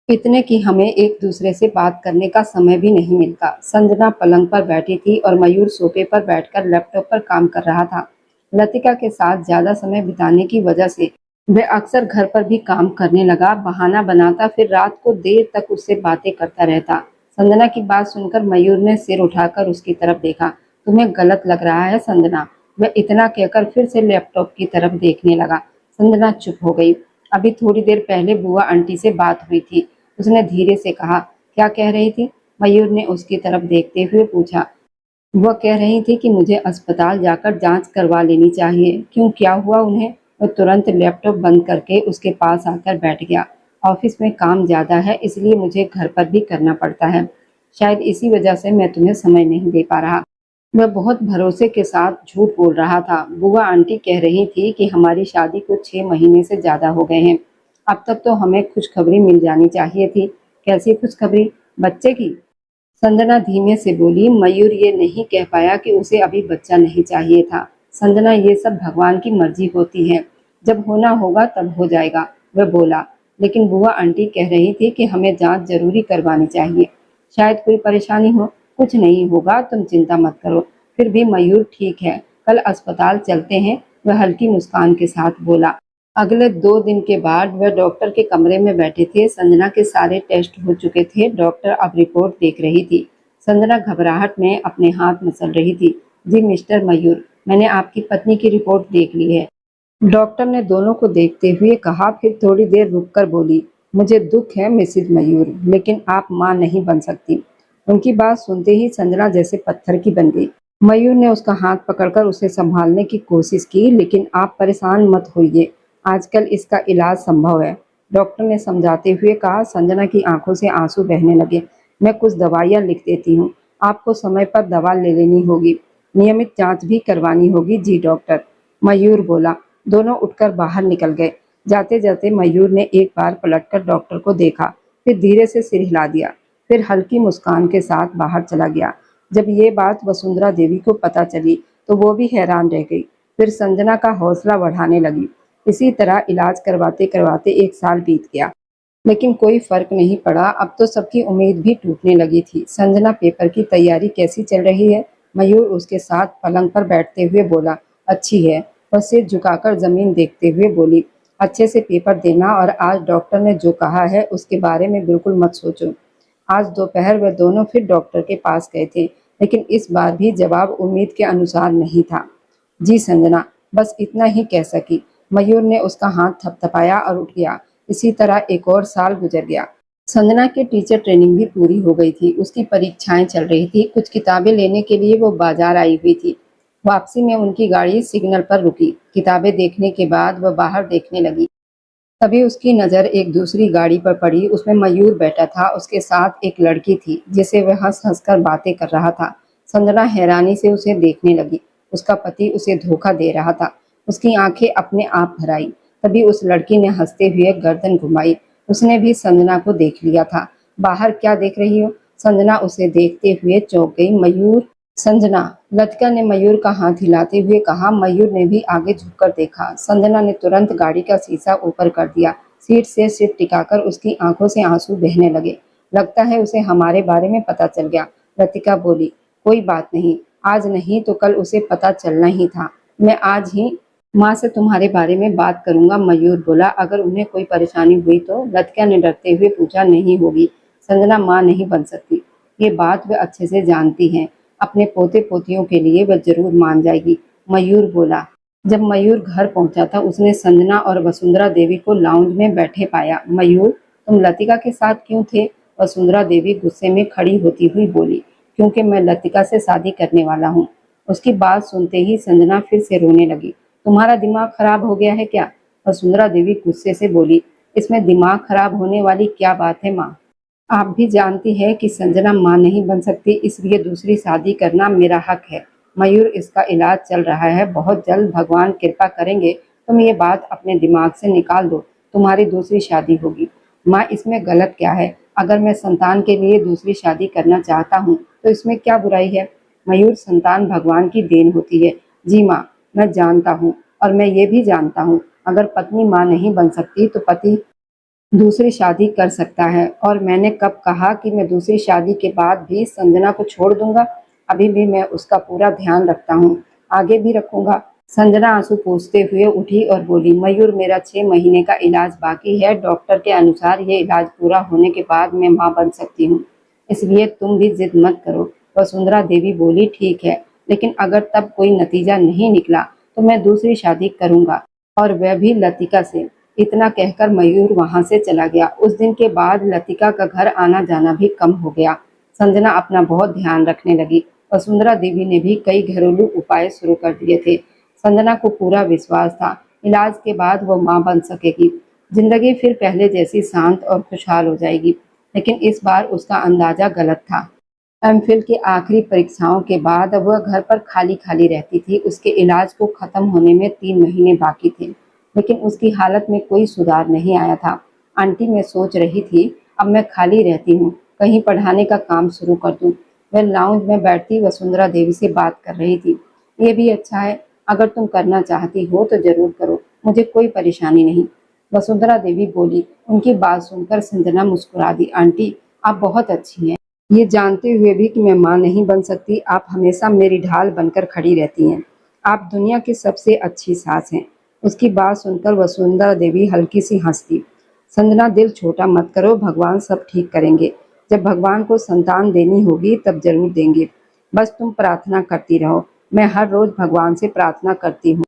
इतने कि हमें एक दूसरे से बात करने का समय भी नहीं मिलता। संजना पलंग पर बैठी थी और मयूर सोफे पर बैठकर लैपटॉप पर काम कर रहा था। लतिका के साथ ज्यादा समय बिताने की वजह से वह अक्सर घर पर भी काम करने लगा, बहाना बनाता, फिर रात को देर तक उससे बातें करता रहता। संजना की बात सुनकर मयूर ने सिर उठाकर उसकी तरफ देखा। तुम्हें गलत लग रहा है संजना, वह इतना कहकर फिर से लैपटॉप की तरफ देखने लगा। संजना चुप हो गई। अभी थोड़ी देर पहले बुआ आंटी से बात हुई थी, उसने धीरे से कहा। क्या कह रही थी? मयूर ने उसकी तरफ देखते हुए पूछा। वह कह रही थी कि मुझे अस्पताल जाकर जांच करवा लेनी चाहिए। क्यों, क्या हुआ उन्हें? वह तुरंत लैपटॉप बंद करके उसके पास आकर बैठ गया। ऑफिस में काम ज्यादा है, इसलिए मुझे घर पर भी करना पड़ता है। शायद इसी वजह से मैं तुम्हें समय नहीं दे पा रहा। वह बहुत भरोसे के साथ झूठ बोल रहा था। बुआ आंटी कह रही थी कि हमारी शादी को 6 महीने से ज्यादा हो गए हैं। अब तक तो हमें खुशखबरी मिल जानी चाहिए थी। कैसी खुशखबरी? बच्चे की? संजना धीमे से बोली। मयूर ये नहीं कह पाया कि उसे अभी बच्चा नहीं चाहिए था। संजना, ये सब भगवान की मर्जी होती है, जब होना होगा तब हो जाएगा, वह बोला। लेकिन बुआ आंटी कह रही थी कि हमें जांच जरूरी करवानी चाहिए, शायद कोई परेशानी हो। कुछ नहीं होगा, तुम चिंता मत करो। फिर भी मयूर ठीक है, कल अस्पताल चलते हैं, वह हल्की मुस्कान के साथ बोला। अगले 2 दिन के बाद वह डॉक्टर के कमरे में बैठे थे। संजना के सारे टेस्ट हो चुके थे। डॉक्टर अब रिपोर्ट देख रही थी। संजना घबराहट में अपने हाथ मसल रही थी। जी मिस्टर मयूर, मैंने आपकी पत्नी की रिपोर्ट देख ली है, डॉक्टर ने दोनों को देखते हुए कहा। फिर थोड़ी देर रुककर बोली, मुझे दुख है मिसेज मयूर, लेकिन आप मां नहीं बन सकती। उनकी बात सुनते ही संजना जैसे पत्थर की बन गई। मयूर ने उसका हाथ पकड़कर उसे संभालने की कोशिश की। लेकिन आप परेशान मत होइए, आजकल इसका इलाज संभव है, डॉक्टर ने समझाते हुए कहा। संजना की आंखों से आंसू बहने लगे। मैं कुछ दवाइयाँ लिख देती हूँ, आपको समय पर दवा ले लेनी होगी, नियमित जांच भी करवानी होगी। जी डॉक्टर, मयूर बोला। दोनों उठकर बाहर निकल गए। जाते जाते मयूर ने एक बार पलटकर डॉक्टर को देखा, फिर धीरे से सिर हिला दिया, फिर हल्की मुस्कान के साथ बाहर चला गया। जब ये बात वसुंधरा देवी को पता चली तो वो भी हैरान रह गई। फिर संजना का हौसला बढ़ाने लगी। इसी तरह इलाज करवाते करवाते 1 साल बीत गया, लेकिन कोई फर्क नहीं पड़ा। अब तो सबकी उम्मीद भी टूटने लगी थी। संजना, पेपर की तैयारी कैसी चल रही है? मयूर उसके साथ पलंग पर बैठते हुए बोला। अच्छी है, वह सिर झुकाकर जमीन देखते हुए बोली। अच्छे से पेपर देना, और आज डॉक्टर ने जो कहा है उसके बारे में बिल्कुल मत सोचो। आज दोपहर वे दोनों फिर डॉक्टर के पास गए थे, लेकिन इस बार भी जवाब उम्मीद के अनुसार नहीं था। जी संजना, बस इतना ही कह सकी। मयूर ने उसका हाथ थपथपाया और उठ गया। इसी तरह एक और साल गुजर गया। संजना की टीचर ट्रेनिंग भी पूरी हो गई थी। उसकी परीक्षाएं चल रही थी। कुछ किताबें लेने के लिए वो बाजार आई हुई थी। वापसी में उनकी गाड़ी सिग्नल पर रुकी। किताबें देखने के बाद वह बाहर देखने लगी। तभी उसकी नज़र एक दूसरी गाड़ी पर पड़ी। उसमें मयूर बैठा था, उसके साथ एक लड़की थी जिसे वह हंस हंस कर बातें कर रहा था। संजना हैरानी से उसे देखने लगी। उसका पति उसे धोखा दे रहा था। उसकी आंखें अपने आप भर आई। तभी उस लड़की ने हंसते हुए गर्दन घुमाई। उसने भी संजना को देख लिया था। बाहर क्या देख रही हो? संजना उसे देखते हुए चौंक गई। मयूर? संजना, लतिका ने मयूर का हाथ हिलाते हुए कहा। मयूर ने भी आगे झुककर देखा। संजना ने तुरंत गाड़ी का शीशा ऊपर कर दिया। सीट से सिर टिकाकर उसकी आंखों से आंसू बहने लगे। लगता है उसे हमारे बारे में पता चल गया, लतिका बोली। कोई बात नहीं, आज नहीं तो कल उसे पता चलना ही था। मैं आज ही माँ से तुम्हारे बारे में बात करूंगा, मयूर बोला। अगर उन्हें कोई परेशानी हुई तो? लतिका ने डरते हुए पूछा। नहीं होगी, संजना माँ नहीं बन सकती, ये बात वे अच्छे से जानती हैं। अपने पोते पोतियों के लिए वह जरूर मान जाएगी, मयूर बोला। जब मयूर घर पहुंचा था उसने संजना और वसुंधरा देवी को लाउंज में बैठे पाया। मयूर, तुम लतिका के साथ क्यों थे? वसुंधरा देवी गुस्से में खड़ी होती हुई बोली। क्योंकि मैं लतिका से शादी करने वाला हूँ। उसकी बात सुनते ही संजना फिर से रोने लगी। तुम्हारा दिमाग खराब हो गया है क्या? वसुंधरा देवी गुस्से से बोली। इसमें दिमाग खराब होने वाली क्या बात है माँ? आप भी जानती है कि संजना मां नहीं बन सकती, इसलिए दूसरी शादी करना मेरा हक है। मयूर, इसका इलाज चल रहा है, बहुत जल्द भगवान कृपा करेंगे तुम ये बात अपने दिमाग से निकाल दो, तुम्हारी दूसरी शादी होगी। माँ, इसमें गलत क्या है? अगर मैं संतान के लिए दूसरी शादी करना चाहता हूँ तो इसमें क्या बुराई है? मयूर, संतान भगवान की देन होती है। जी माँ, मैं जानता हूँ, और मैं ये भी जानता हूँ अगर पत्नी माँ नहीं बन सकती तो पति दूसरी शादी कर सकता है। और मैंने कब कहा कि मैं दूसरी शादी के बाद भी संजना को छोड़ दूंगा? अभी भी मैं उसका पूरा ध्यान रखता हूँ, आगे भी रखूंगा। संजना आंसू पोंछते हुए उठी और बोली। मयूर, मेरा 6 महीने का इलाज बाकी है। डॉक्टर के अनुसार ये इलाज पूरा होने के बाद मैं माँ बन सकती हूँ, इसलिए तुम भी जिद मत करो। वसुंधरा देवी बोली। ठीक है, लेकिन अगर तब कोई नतीजा नहीं निकला तो मैं दूसरी शादी करूंगा, और वह भी लतिका से। इतना कहकर मयूर वहां से चला गया। उस दिन के बाद लतिका का घर आना जाना भी कम हो गया। संजना अपना बहुत ध्यान रखने लगी। वसुंधरा देवी ने भी कई घरेलू उपाय शुरू कर दिए थे। संजना को पूरा विश्वास था इलाज के बाद वो मां बन सकेगी, जिंदगी फिर पहले जैसी शांत और खुशहाल हो जाएगी। लेकिन इस बार उसका अंदाजा गलत था। एमफिल की आखिरी परीक्षाओं के बाद अब वह घर पर खाली खाली रहती थी। उसके इलाज को खत्म होने में 3 महीने बाकी थे, लेकिन उसकी हालत में कोई सुधार नहीं आया था। आंटी, मैं सोच रही थी अब मैं खाली रहती हूँ, कहीं पढ़ाने का काम शुरू कर दूं। वह लाउंज में बैठती वसुंधरा देवी से बात कर रही थी। ये भी अच्छा है, अगर तुम करना चाहती हो तो जरूर करो, मुझे कोई परेशानी नहीं। वसुंधरा देवी बोली। उनकी बात सुनकर संजना मुस्कुरा दी। आंटी, आप बहुत अच्छी हैं। ये जानते हुए भी कि मैं माँ नहीं बन सकती, आप हमेशा मेरी ढाल बनकर खड़ी रहती हैं। आप दुनिया की सबसे अच्छी सास हैं। उसकी बात सुनकर वसुंधरा देवी हल्की सी हंसती। संजना, दिल छोटा मत करो, भगवान सब ठीक करेंगे। जब भगवान को संतान देनी होगी तब जरूर देंगे। बस तुम प्रार्थना करती रहो। मैं हर रोज भगवान से प्रार्थना करती हूँ।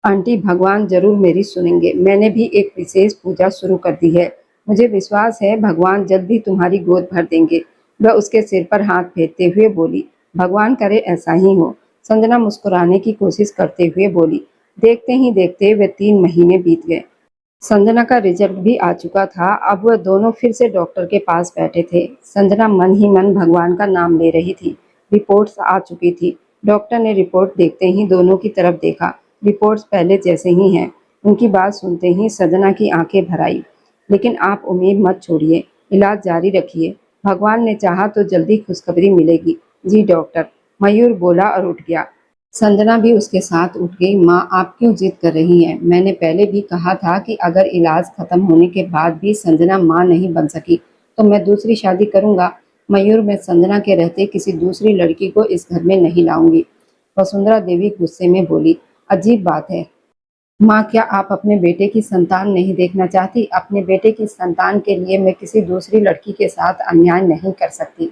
आंटी, भगवान जरूर मेरी सुनेंगे। मैंने भी एक विशेष पूजा शुरू कर दी है। मुझे विश्वास है भगवान जल्द ही तुम्हारी गोद भर देंगे। वह उसके सिर पर हाथ फेरते हुए बोली। भगवान करे ऐसा ही हो। संजना मुस्कुराने की कोशिश करते हुए बोली। देखते ही देखते वे 3 महीने बीत गए। संजना का रिजल्ट भी आ चुका था। अब वह दोनों फिर से डॉक्टर के पास बैठे थे। संजना मन ही मन भगवान का नाम ले रही थी। रिपोर्ट्स आ चुकी थी। डॉक्टर ने रिपोर्ट देखते ही दोनों की तरफ देखा। रिपोर्ट्स पहले जैसे ही हैं। उनकी बात सुनते ही संजना की आंखें भर आई। लेकिन आप उम्मीद मत छोड़िए, इलाज जारी रखिए। भगवान ने चाहा तो जल्दी खुशखबरी मिलेगी। जी डॉक्टर, मयूर बोला और उठ गया। संजना भी उसके साथ उठ गई। माँ, आप क्यों जिद कर रही हैं? मैंने पहले भी कहा था कि अगर इलाज खत्म होने के बाद भी संजना माँ नहीं बन सकी तो मैं दूसरी शादी करूंगा। मयूर, मैं संजना के रहते किसी दूसरी लड़की को इस घर में नहीं लाऊंगी। वसुंधरा देवी गुस्से में बोली। अजीब बात है माँ, क्या आप अपने बेटे की संतान नहीं देखना चाहती? अपने बेटे की संतान के लिए मैं किसी दूसरी लड़की के साथ अन्याय नहीं कर सकती।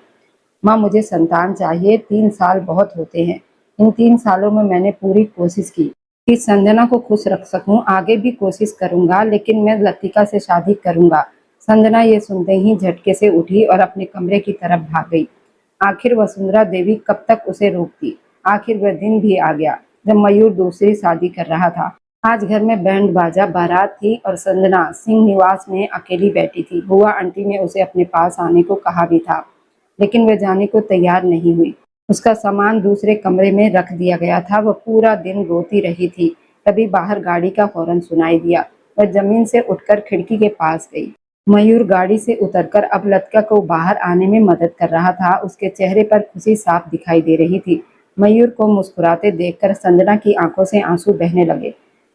माँ, मुझे संतान चाहिए। 3 साल बहुत होते हैं। इन 3 सालों में मैंने पूरी कोशिश की कि संजना को खुश रख सकूं। आगे भी कोशिश करूंगा, लेकिन मैं लतिका से शादी करूंगा। संजना ये सुनते ही झटके से उठी और अपने कमरे की तरफ भाग गई। आखिर वसुंधरा देवी कब तक उसे रोकती? आखिर वह दिन भी आ गया जब मयूर दूसरी शादी कर रहा था। आज घर में बैंड बाजा बारात थी और संजना सिंह निवास में अकेली बैठी थी। बुआ आंटी ने उसे अपने पास आने को कहा भी था, लेकिन वह जाने को तैयार नहीं हुई। उसका सामान दूसरे कमरे में रख दिया गया था। वह पूरा दिन रोती रही थी। तभी बाहर गाड़ी का हॉर्न सुनाई दिया। वह जमीन से उठकर खिड़की के पास गई। मयूर गाड़ी से उतरकर अब लतिका को बाहर आने में मदद कर रहा था। उसके चेहरे पर खुशी साफ दिखाई दे रही थी। मयूर को मुस्कुराते देखकर संजना की आंखों से आंसू बहने लगे।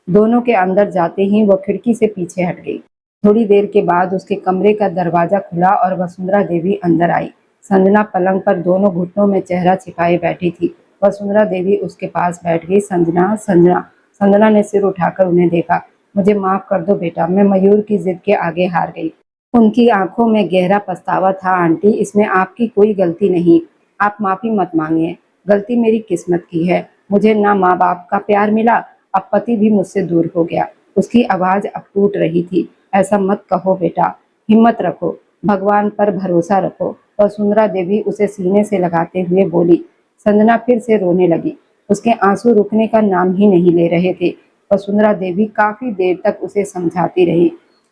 दोनों के अंदर जाते ही वह खिड़की से पीछे हट गई। थोड़ी देर के बाद उसके कमरे का दरवाजा खुला और वसुंधरा देवी अंदर आई। संजना पलंग पर दोनों घुटनों में चेहरा छिपाए बैठी थी। वसुंधरा देवी उसके पास बैठ गई। संजना, संजना। संजना ने सिर उठाकर उन्हें देखा। मुझे माफ कर दो बेटा, मैं मयूर की जिद के आगे हार गई। उनकी आंखों में गहरा पछतावा था। आंटी, इसमें आपकी कोई गलती नहीं। आप माफी मत मांगिए। गलती मेरी किस्मत की है। मुझे ना माँ बाप का प्यार मिला, अब पति भी मुझसे दूर हो गया। उसकी आवाज अब टूट रही थी। ऐसा मत कहो बेटा, हिम्मत रखो, भगवान पर भरोसा रखो। वसुंधरा देवी उसे सीने से लगाते हुए बोली। संजना फिर से रोने लगी। उसके आंसू रुकने का नाम ही नहीं ले रहे थे। वसुंधरा देवी काफी देर तक उसे समझाती रही।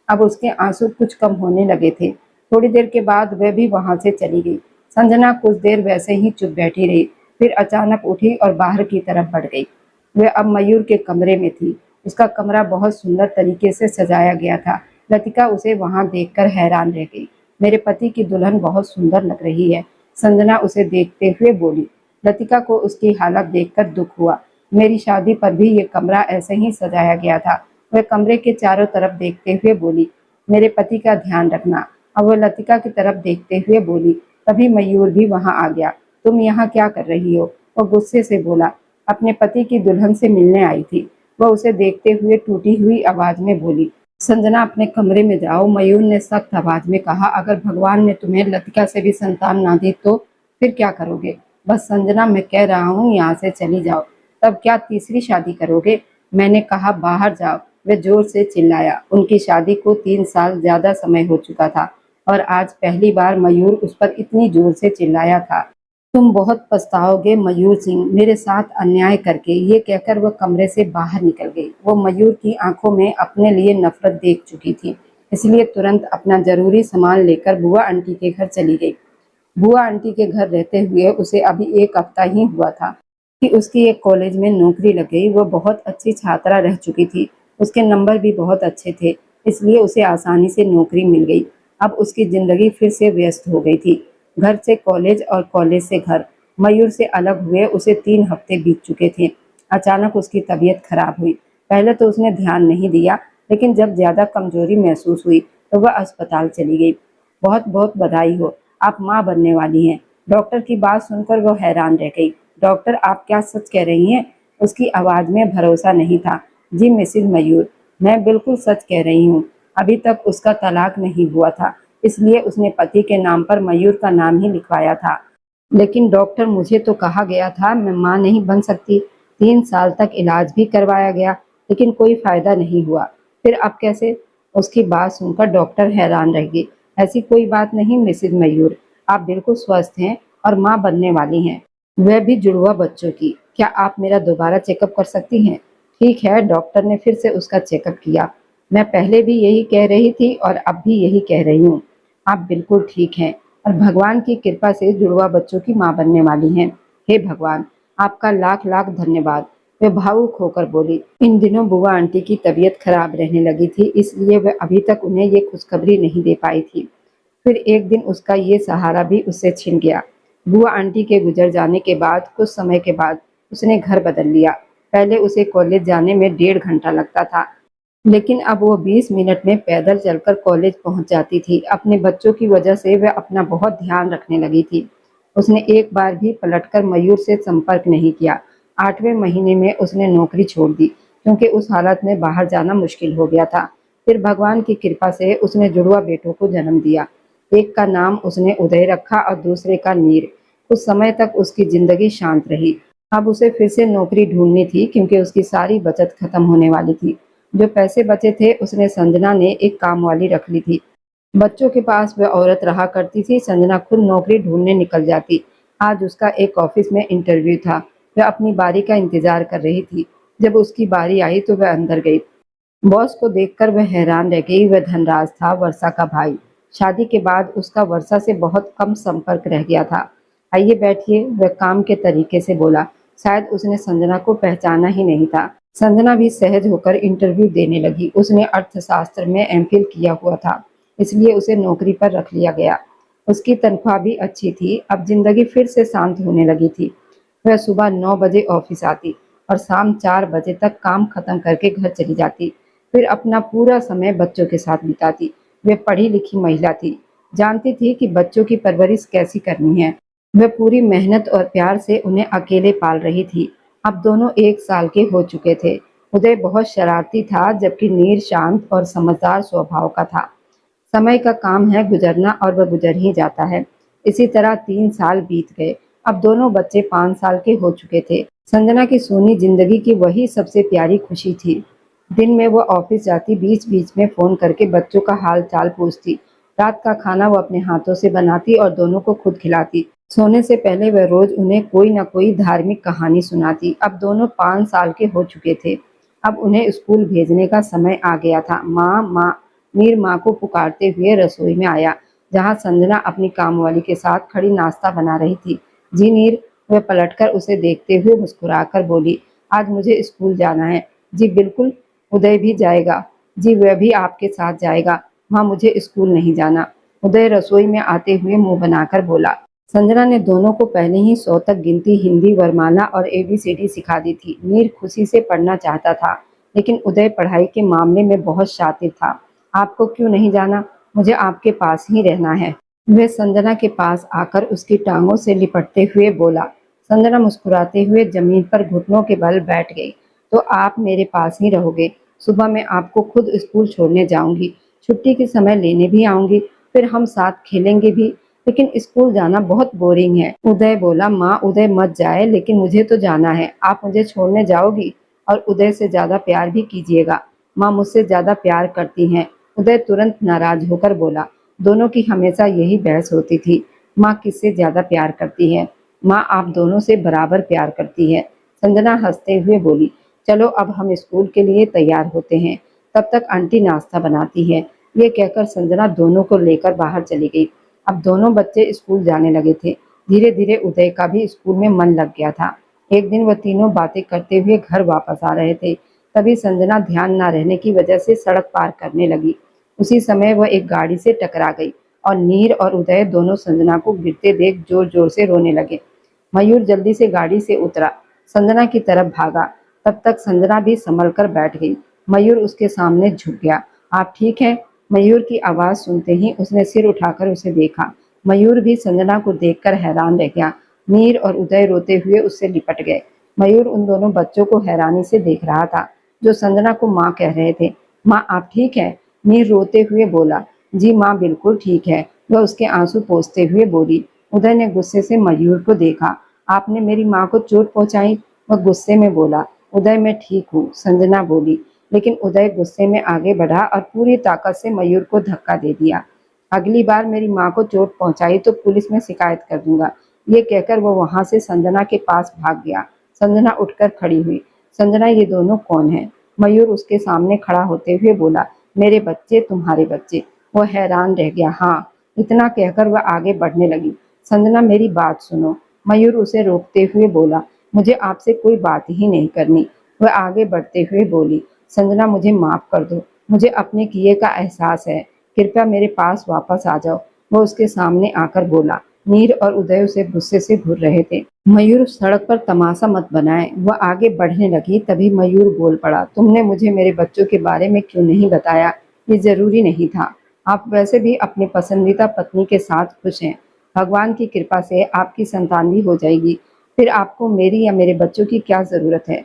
अब उसके आंसू कुछ कम होने लगे थे। थोड़ी देर के बाद वह भी वहां से चली गई। संजना कुछ देर वैसे ही चुप बैठी रही, फिर अचानक उठी और बाहर की तरफ बढ़ गई। वह अब मयूर के कमरे में थी। उसका कमरा बहुत सुंदर तरीके से सजाया गया था। लतिका उसे वहां देखकर हैरान रह गई। मेरे पति की दुल्हन बहुत सुंदर लग रही है, संजना उसे देखते हुए बोली। लतिका को उसकी हालत देखकर दुख हुआ। मेरी शादी पर भी ये कमरा ऐसे ही सजाया गया था। वह कमरे के चारों तरफ देखते हुए बोली। मेरे पति का ध्यान रखना। अब वह लतिका की तरफ देखते हुए बोली। तभी मयूर भी वहां आ गया। तुम यहाँ क्या कर रही हो? वह गुस्से से बोला। अपने पति की दुल्हन से मिलने आई थी। वह उसे देखते हुए टूटी हुई आवाज में बोली। संजना, अपने कमरे में जाओ। मयूर ने सख्त आवाज में कहा। अगर भगवान ने तुम्हें लतिका से भी संतान ना दी तो फिर क्या करोगे? बस संजना, मैं कह रहा हूँ यहाँ से चली जाओ। तब क्या तीसरी शादी करोगे? मैंने कहा बाहर जाओ। वह जोर से चिल्लाया। उनकी शादी को 3 साल ज्यादा समय हो चुका था और आज पहली बार मयूर उस पर इतनी जोर से चिल्लाया था। तुम बहुत पछताओगे मयूर सिंह, मेरे साथ अन्याय करके। ये कहकर वह कमरे से बाहर निकल गई। वो मयूर की आंखों में अपने लिए नफरत देख चुकी थी, इसलिए तुरंत अपना जरूरी सामान लेकर बुआ आंटी के घर चली गई। बुआ आंटी के घर रहते हुए उसे अभी 1 हफ्ता ही हुआ था कि उसकी एक कॉलेज में नौकरी लग गई। वह बहुत अच्छी छात्रा रह चुकी थी। उसके नंबर भी बहुत अच्छे थे, इसलिए उसे आसानी से नौकरी मिल गई। अब उसकी जिंदगी फिर से व्यस्त हो गई थी। घर से कॉलेज और कॉलेज से घर। मयूर से अलग हुए उसे 3 हफ्ते बीत चुके थे। अचानक उसकी तबीयत खराब हुई। पहले तो उसने ध्यान नहीं दिया, लेकिन जब ज्यादा कमजोरी महसूस हुई तो वह अस्पताल चली गई। बहुत बहुत बधाई हो, आप माँ बनने वाली हैं। डॉक्टर की बात सुनकर वो हैरान रह गई। डॉक्टर, आप क्या सच कह रही हैं? उसकी आवाज में भरोसा नहीं था। जी मिसिज मयूर, मैं बिल्कुल सच कह रही हूँ। अभी तक उसका तलाक नहीं हुआ था, इसलिए उसने पति के नाम पर मयूर का नाम ही लिखवाया था। लेकिन डॉक्टर, मुझे तो कहा गया था मैं माँ नहीं बन सकती। 3 साल तक इलाज भी करवाया गया, लेकिन कोई फायदा नहीं हुआ। फिर अब कैसे? उसकी बात सुनकर डॉक्टर हैरान रह गई। ऐसी कोई बात नहीं मिसिज मयूर, आप बिल्कुल स्वस्थ हैं और माँ बनने वाली हैं, वह भी जुड़वा बच्चों की। क्या आप मेरा दोबारा चेकअप कर सकती हैं? ठीक है, डॉक्टर ने फिर से उसका चेकअप किया। मैं पहले भी यही कह रही थी और अब भी यही कह रही हूँ। आप बिल्कुल ठीक हैं और भगवान की कृपा से जुड़वा बच्चों की माँ बनने वाली हैं। हे भगवान, आपका लाख लाख धन्यवाद। वे भावुक होकर बोली। इन दिनों बुआ आंटी की तबीयत खराब रहने लगी थी, इसलिए वह अभी तक उन्हें ये खुशखबरी नहीं दे पाई थी। फिर एक दिन उसका ये सहारा भी उससे छिन गया। बुआ आंटी के गुजर जाने के बाद कुछ समय के बाद उसने घर बदल लिया। पहले उसे कॉलेज जाने में 1.5 घंटा लगता था, लेकिन अब वो 20 मिनट में पैदल चलकर कॉलेज पहुंच जाती थी। अपने बच्चों की वजह से वह अपना बहुत ध्यान रखने लगी थी। उसने एक बार भी पलटकर मयूर से संपर्क नहीं किया। 8वें महीने में उसने नौकरी छोड़ दी, क्योंकि उस हालत में बाहर जाना मुश्किल हो गया था। फिर भगवान की कृपा से उसने जुड़वा बेटों को जन्म दिया। एक का नाम उसने उदय रखा और दूसरे का नीर। कुछ समय तक उसकी जिंदगी शांत रही। अब उसे फिर से नौकरी ढूंढनी थी, क्योंकि उसकी सारी बचत खत्म होने वाली थी। जो पैसे बचे थे उसने संजना ने एक काम वाली रख ली थी। बच्चों के पास वह औरत रहा करती थी। संजना खुद नौकरी ढूंढने निकल जाती। आज उसका एक ऑफिस में इंटरव्यू था। वह अपनी बारी का इंतजार कर रही थी। जब उसकी बारी आई तो वह अंदर गई। बॉस को देखकर वह हैरान रह गई। वह धनराज था, वर्षा का भाई। शादी के बाद उसका वर्षा से बहुत कम संपर्क रह गया था। आइए बैठिए, वह काम के तरीके से बोला। शायद उसने संजना को पहचाना ही नहीं था। संजना भी सहज होकर इंटरव्यू देने लगी। उसने अर्थशास्त्र में एमफिल किया हुआ था, इसलिए उसे नौकरी पर रख लिया गया। उसकी तनख्वाह भी अच्छी थी। अब जिंदगी फिर से शांत होने लगी थी। वह सुबह 9 बजे ऑफिस आती और शाम 4 बजे तक काम खत्म करके घर चली जाती। फिर अपना पूरा समय बच्चों के साथ बिताती। वह पढ़ी लिखी महिला थी, जानती थी कि बच्चों की परवरिश कैसी करनी है। वह पूरी मेहनत और प्यार से उन्हें अकेले पाल रही थी। अब दोनों 1 साल के हो चुके थे। उदय बहुत शरारती था, जबकि नीर शांत और समझदार स्वभाव का था। समय का काम है गुजरना और वह गुजर ही जाता है। इसी तरह 3 साल बीत गए। अब दोनों बच्चे 5 साल के हो चुके थे। संजना की सोनी जिंदगी की वही सबसे प्यारी खुशी थी। दिन में वो ऑफिस जाती, बीच बीच में फोन करके बच्चों का हाल चाल पूछती। रात का खाना वो अपने हाथों से बनाती और दोनों को खुद खिलाती। सोने से पहले वह रोज उन्हें कोई न कोई धार्मिक कहानी सुनाती। अब दोनों 5 साल के हो चुके थे। अब उन्हें स्कूल भेजने का समय आ गया था। माँ माँ, मीर माँ को पुकारते हुए रसोई में आया, जहाँ संजना अपनी कामवाली के साथ खड़ी नाश्ता बना रही थी। जी नीर, वह पलटकर उसे देखते हुए मुस्कुराकर बोली। आज मुझे स्कूल जाना है। जी बिल्कुल, उदय भी जाएगा। जी वह भी आपके साथ जाएगा। माँ, मुझे स्कूल नहीं जाना। उदय रसोई में आते हुए मुंह बनाकर बोला। संजना ने दोनों को पहले ही 100 तक गिनती, हिंदी, वरमाला और एबीसीडी सिखा दी थी। मीर खुशी से पढ़ना चाहता था, लेकिन उदय पढ़ाई के मामले में बहुत शातिर था। आपको क्यों नहीं जाना? मुझे आपके पास ही रहना है। वह संजना के पास आकर उसकी टांगों से लिपटते हुए बोला। संजना मुस्कुराते हुए जमीन पर घुटनों के बल बैठ गई। तो आप मेरे पास ही रहोगे? सुबह मैं आपको खुद स्कूल छोड़ने जाऊंगी, छुट्टी के समय लेने भी आऊंगी, फिर हम साथ खेलेंगे भी। लेकिन स्कूल जाना बहुत बोरिंग है। उदय बोला। माँ, उदय मत जाए, लेकिन मुझे तो जाना है। आप मुझे छोड़ने जाओगी? और उदय से ज्यादा प्यार भी कीजिएगा। माँ मुझसे ज्यादा प्यार करती हैं। उदय तुरंत नाराज होकर बोला। दोनों की हमेशा यही बहस होती थी। माँ किससे ज्यादा प्यार करती है? माँ आप दोनों से बराबर प्यार करती है। संजना हंसते हुए बोली। चलो अब हम स्कूल के लिए तैयार होते हैं, तब तक आंटी नाश्ता बनाती है। ये कहकर संजना दोनों को लेकर बाहर चली गई। अब दोनों बच्चे स्कूल जाने लगे थे। धीरे धीरे उदय का भी स्कूल में मन लग गया था। एक दिन वह तीनों बातें करते हुए घर वापस आ रहे थे। तभी संजना ध्यान न रहने की वजह से सड़क पार करने लगी। उसी समय वह एक गाड़ी से टकरा गई और नीर और उदय दोनों संजना को गिरते देख जोर जोर से रोने लगे। मयूर जल्दी से गाड़ी से उतरा, संजना की तरफ भागा। तब तक संजना भी संभल कर बैठ गई। मयूर उसके सामने झुक गया। आप ठीक हैं? मयूर की आवाज सुनते ही उसने सिर उठाकर उसे देखा। मयूर भी संजना को देखकर हैरान रह गया। मीर और उदय रोते हुए उससे लिपट गए। मयूर उन दोनों बच्चों को हैरानी से देख रहा था जो संजना को माँ कह रहे थे। माँ आप ठीक है? मीर रोते हुए बोला। जी माँ बिल्कुल ठीक है, वह उसके आंसू पोंछते हुए बोली। उदय ने गुस्से से मयूर को देखा। आपने मेरी माँ को चोट पहुंचाई? वह गुस्से में बोला। उदय मैं ठीक हूँ, संजना बोली। लेकिन उदय गुस्से में आगे बढ़ा और पूरी ताकत से मयूर को धक्का दे दिया। अगली बार मेरी माँ को चोट पहुंचाई तो पुलिस में शिकायत कर दूंगा। ये कहकर वो वहां से संजना के पास भाग गया। संजना उठकर खड़ी हुई। संजना ये दोनों कौन है? मयूर उसके सामने खड़ा होते हुए बोला। मेरे बच्चे, तुम्हारे बच्चे। वो हैरान रह गया। हाँ, इतना कहकर वह आगे बढ़ने लगी। संजना मेरी बात सुनो। मयूर उसे रोकते हुए बोला। मुझे आपसे कोई बात ही नहीं करनी। वह आगे बढ़ते हुए बोली। संजना मुझे माफ कर दो, मुझे अपने किए का एहसास है, कृपया मेरे पास वापस आ जाओ। वो उसके सामने आकर बोला। नीर और उदय उसे गुस्से से घूर रहे थे। मयूर सड़क पर तमाशा मत बनाए। वह आगे बढ़ने लगी। तभी मयूर बोल पड़ा। तुमने मुझे मेरे बच्चों के बारे में क्यों नहीं बताया? ये जरूरी नहीं था। आप वैसे भी अपनी पसंदीदा पत्नी के साथ खुश हैं। भगवान की कृपा से आपकी संतान भी हो जाएगी। फिर आपको मेरी या मेरे बच्चों की क्या जरूरत है?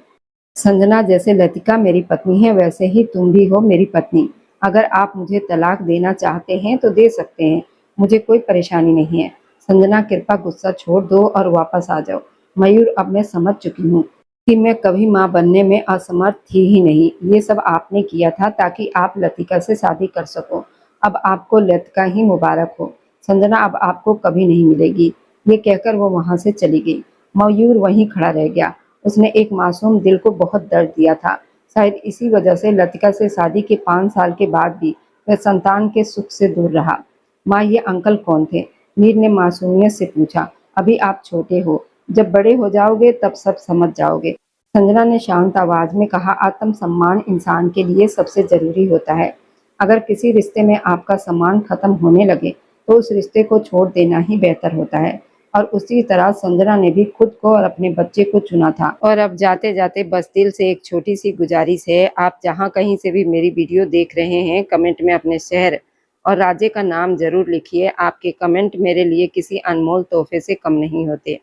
संजना जैसे लतिका मेरी पत्नी है वैसे ही तुम भी हो मेरी पत्नी। अगर आप मुझे तलाक देना चाहते हैं तो दे सकते हैं, मुझे कोई परेशानी नहीं है। संजना कृपा गुस्सा छोड़ दो और वापस आ जाओ। मयूर अब मैं समझ चुकी हूँ कि मैं कभी माँ बनने में असमर्थ थी ही नहीं। ये सब आपने किया था ताकि आप लतिका से शादी कर सको। अब आपको लतिका ही मुबारक हो। संजना अब आपको कभी नहीं मिलेगी। ये कहकर वो वहां से चली गई। मयूर वहीं खड़ा रह गया। उसने एक मासूम दिल को बहुत दर्द दिया था। शायद इसी वजह से लतिका से शादी के 5 साल के बाद भी वह संतान के सुख से दूर रहा। माँ ये अंकल कौन थे? मीर ने मासूमियत से पूछा। अभी आप छोटे हो, जब बड़े हो जाओगे तब सब समझ जाओगे। संजना ने शांत आवाज में कहा। आत्म सम्मान इंसान के लिए सबसे जरूरी होता है। अगर किसी रिश्ते में आपका सम्मान खत्म होने लगे तो उस रिश्ते को छोड़ देना ही बेहतर होता है। और उसी तरह संजना ने भी खुद को और अपने बच्चे को चुना था। और अब जाते जाते बस दिल से एक छोटी सी गुजारिश है, आप जहाँ कहीं से भी मेरी वीडियो देख रहे हैं कमेंट में अपने शहर और राज्य का नाम जरूर लिखिए। आपके कमेंट मेरे लिए किसी अनमोल तोहफे से कम नहीं होते।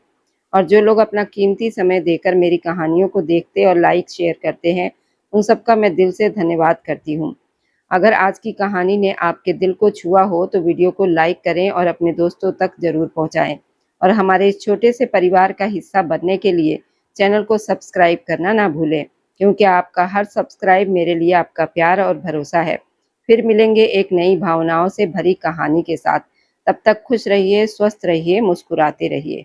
और जो लोग अपना कीमती समय देकर मेरी कहानियों को देखते और लाइक शेयर करते हैं उन सबका मैं दिल से धन्यवाद करती हूँ। अगर आज की कहानी ने आपके दिल को छुआ हो तो वीडियो को लाइक करें और अपने दोस्तों तक जरूर पहुँचाएं। और हमारे इस छोटे से परिवार का हिस्सा बनने के लिए चैनल को सब्सक्राइब करना ना भूलें, क्योंकि आपका हर सब्सक्राइब मेरे लिए आपका प्यार और भरोसा है। फिर मिलेंगे एक नई भावनाओं से भरी कहानी के साथ। तब तक खुश रहिए, स्वस्थ रहिए, मुस्कुराते रहिए।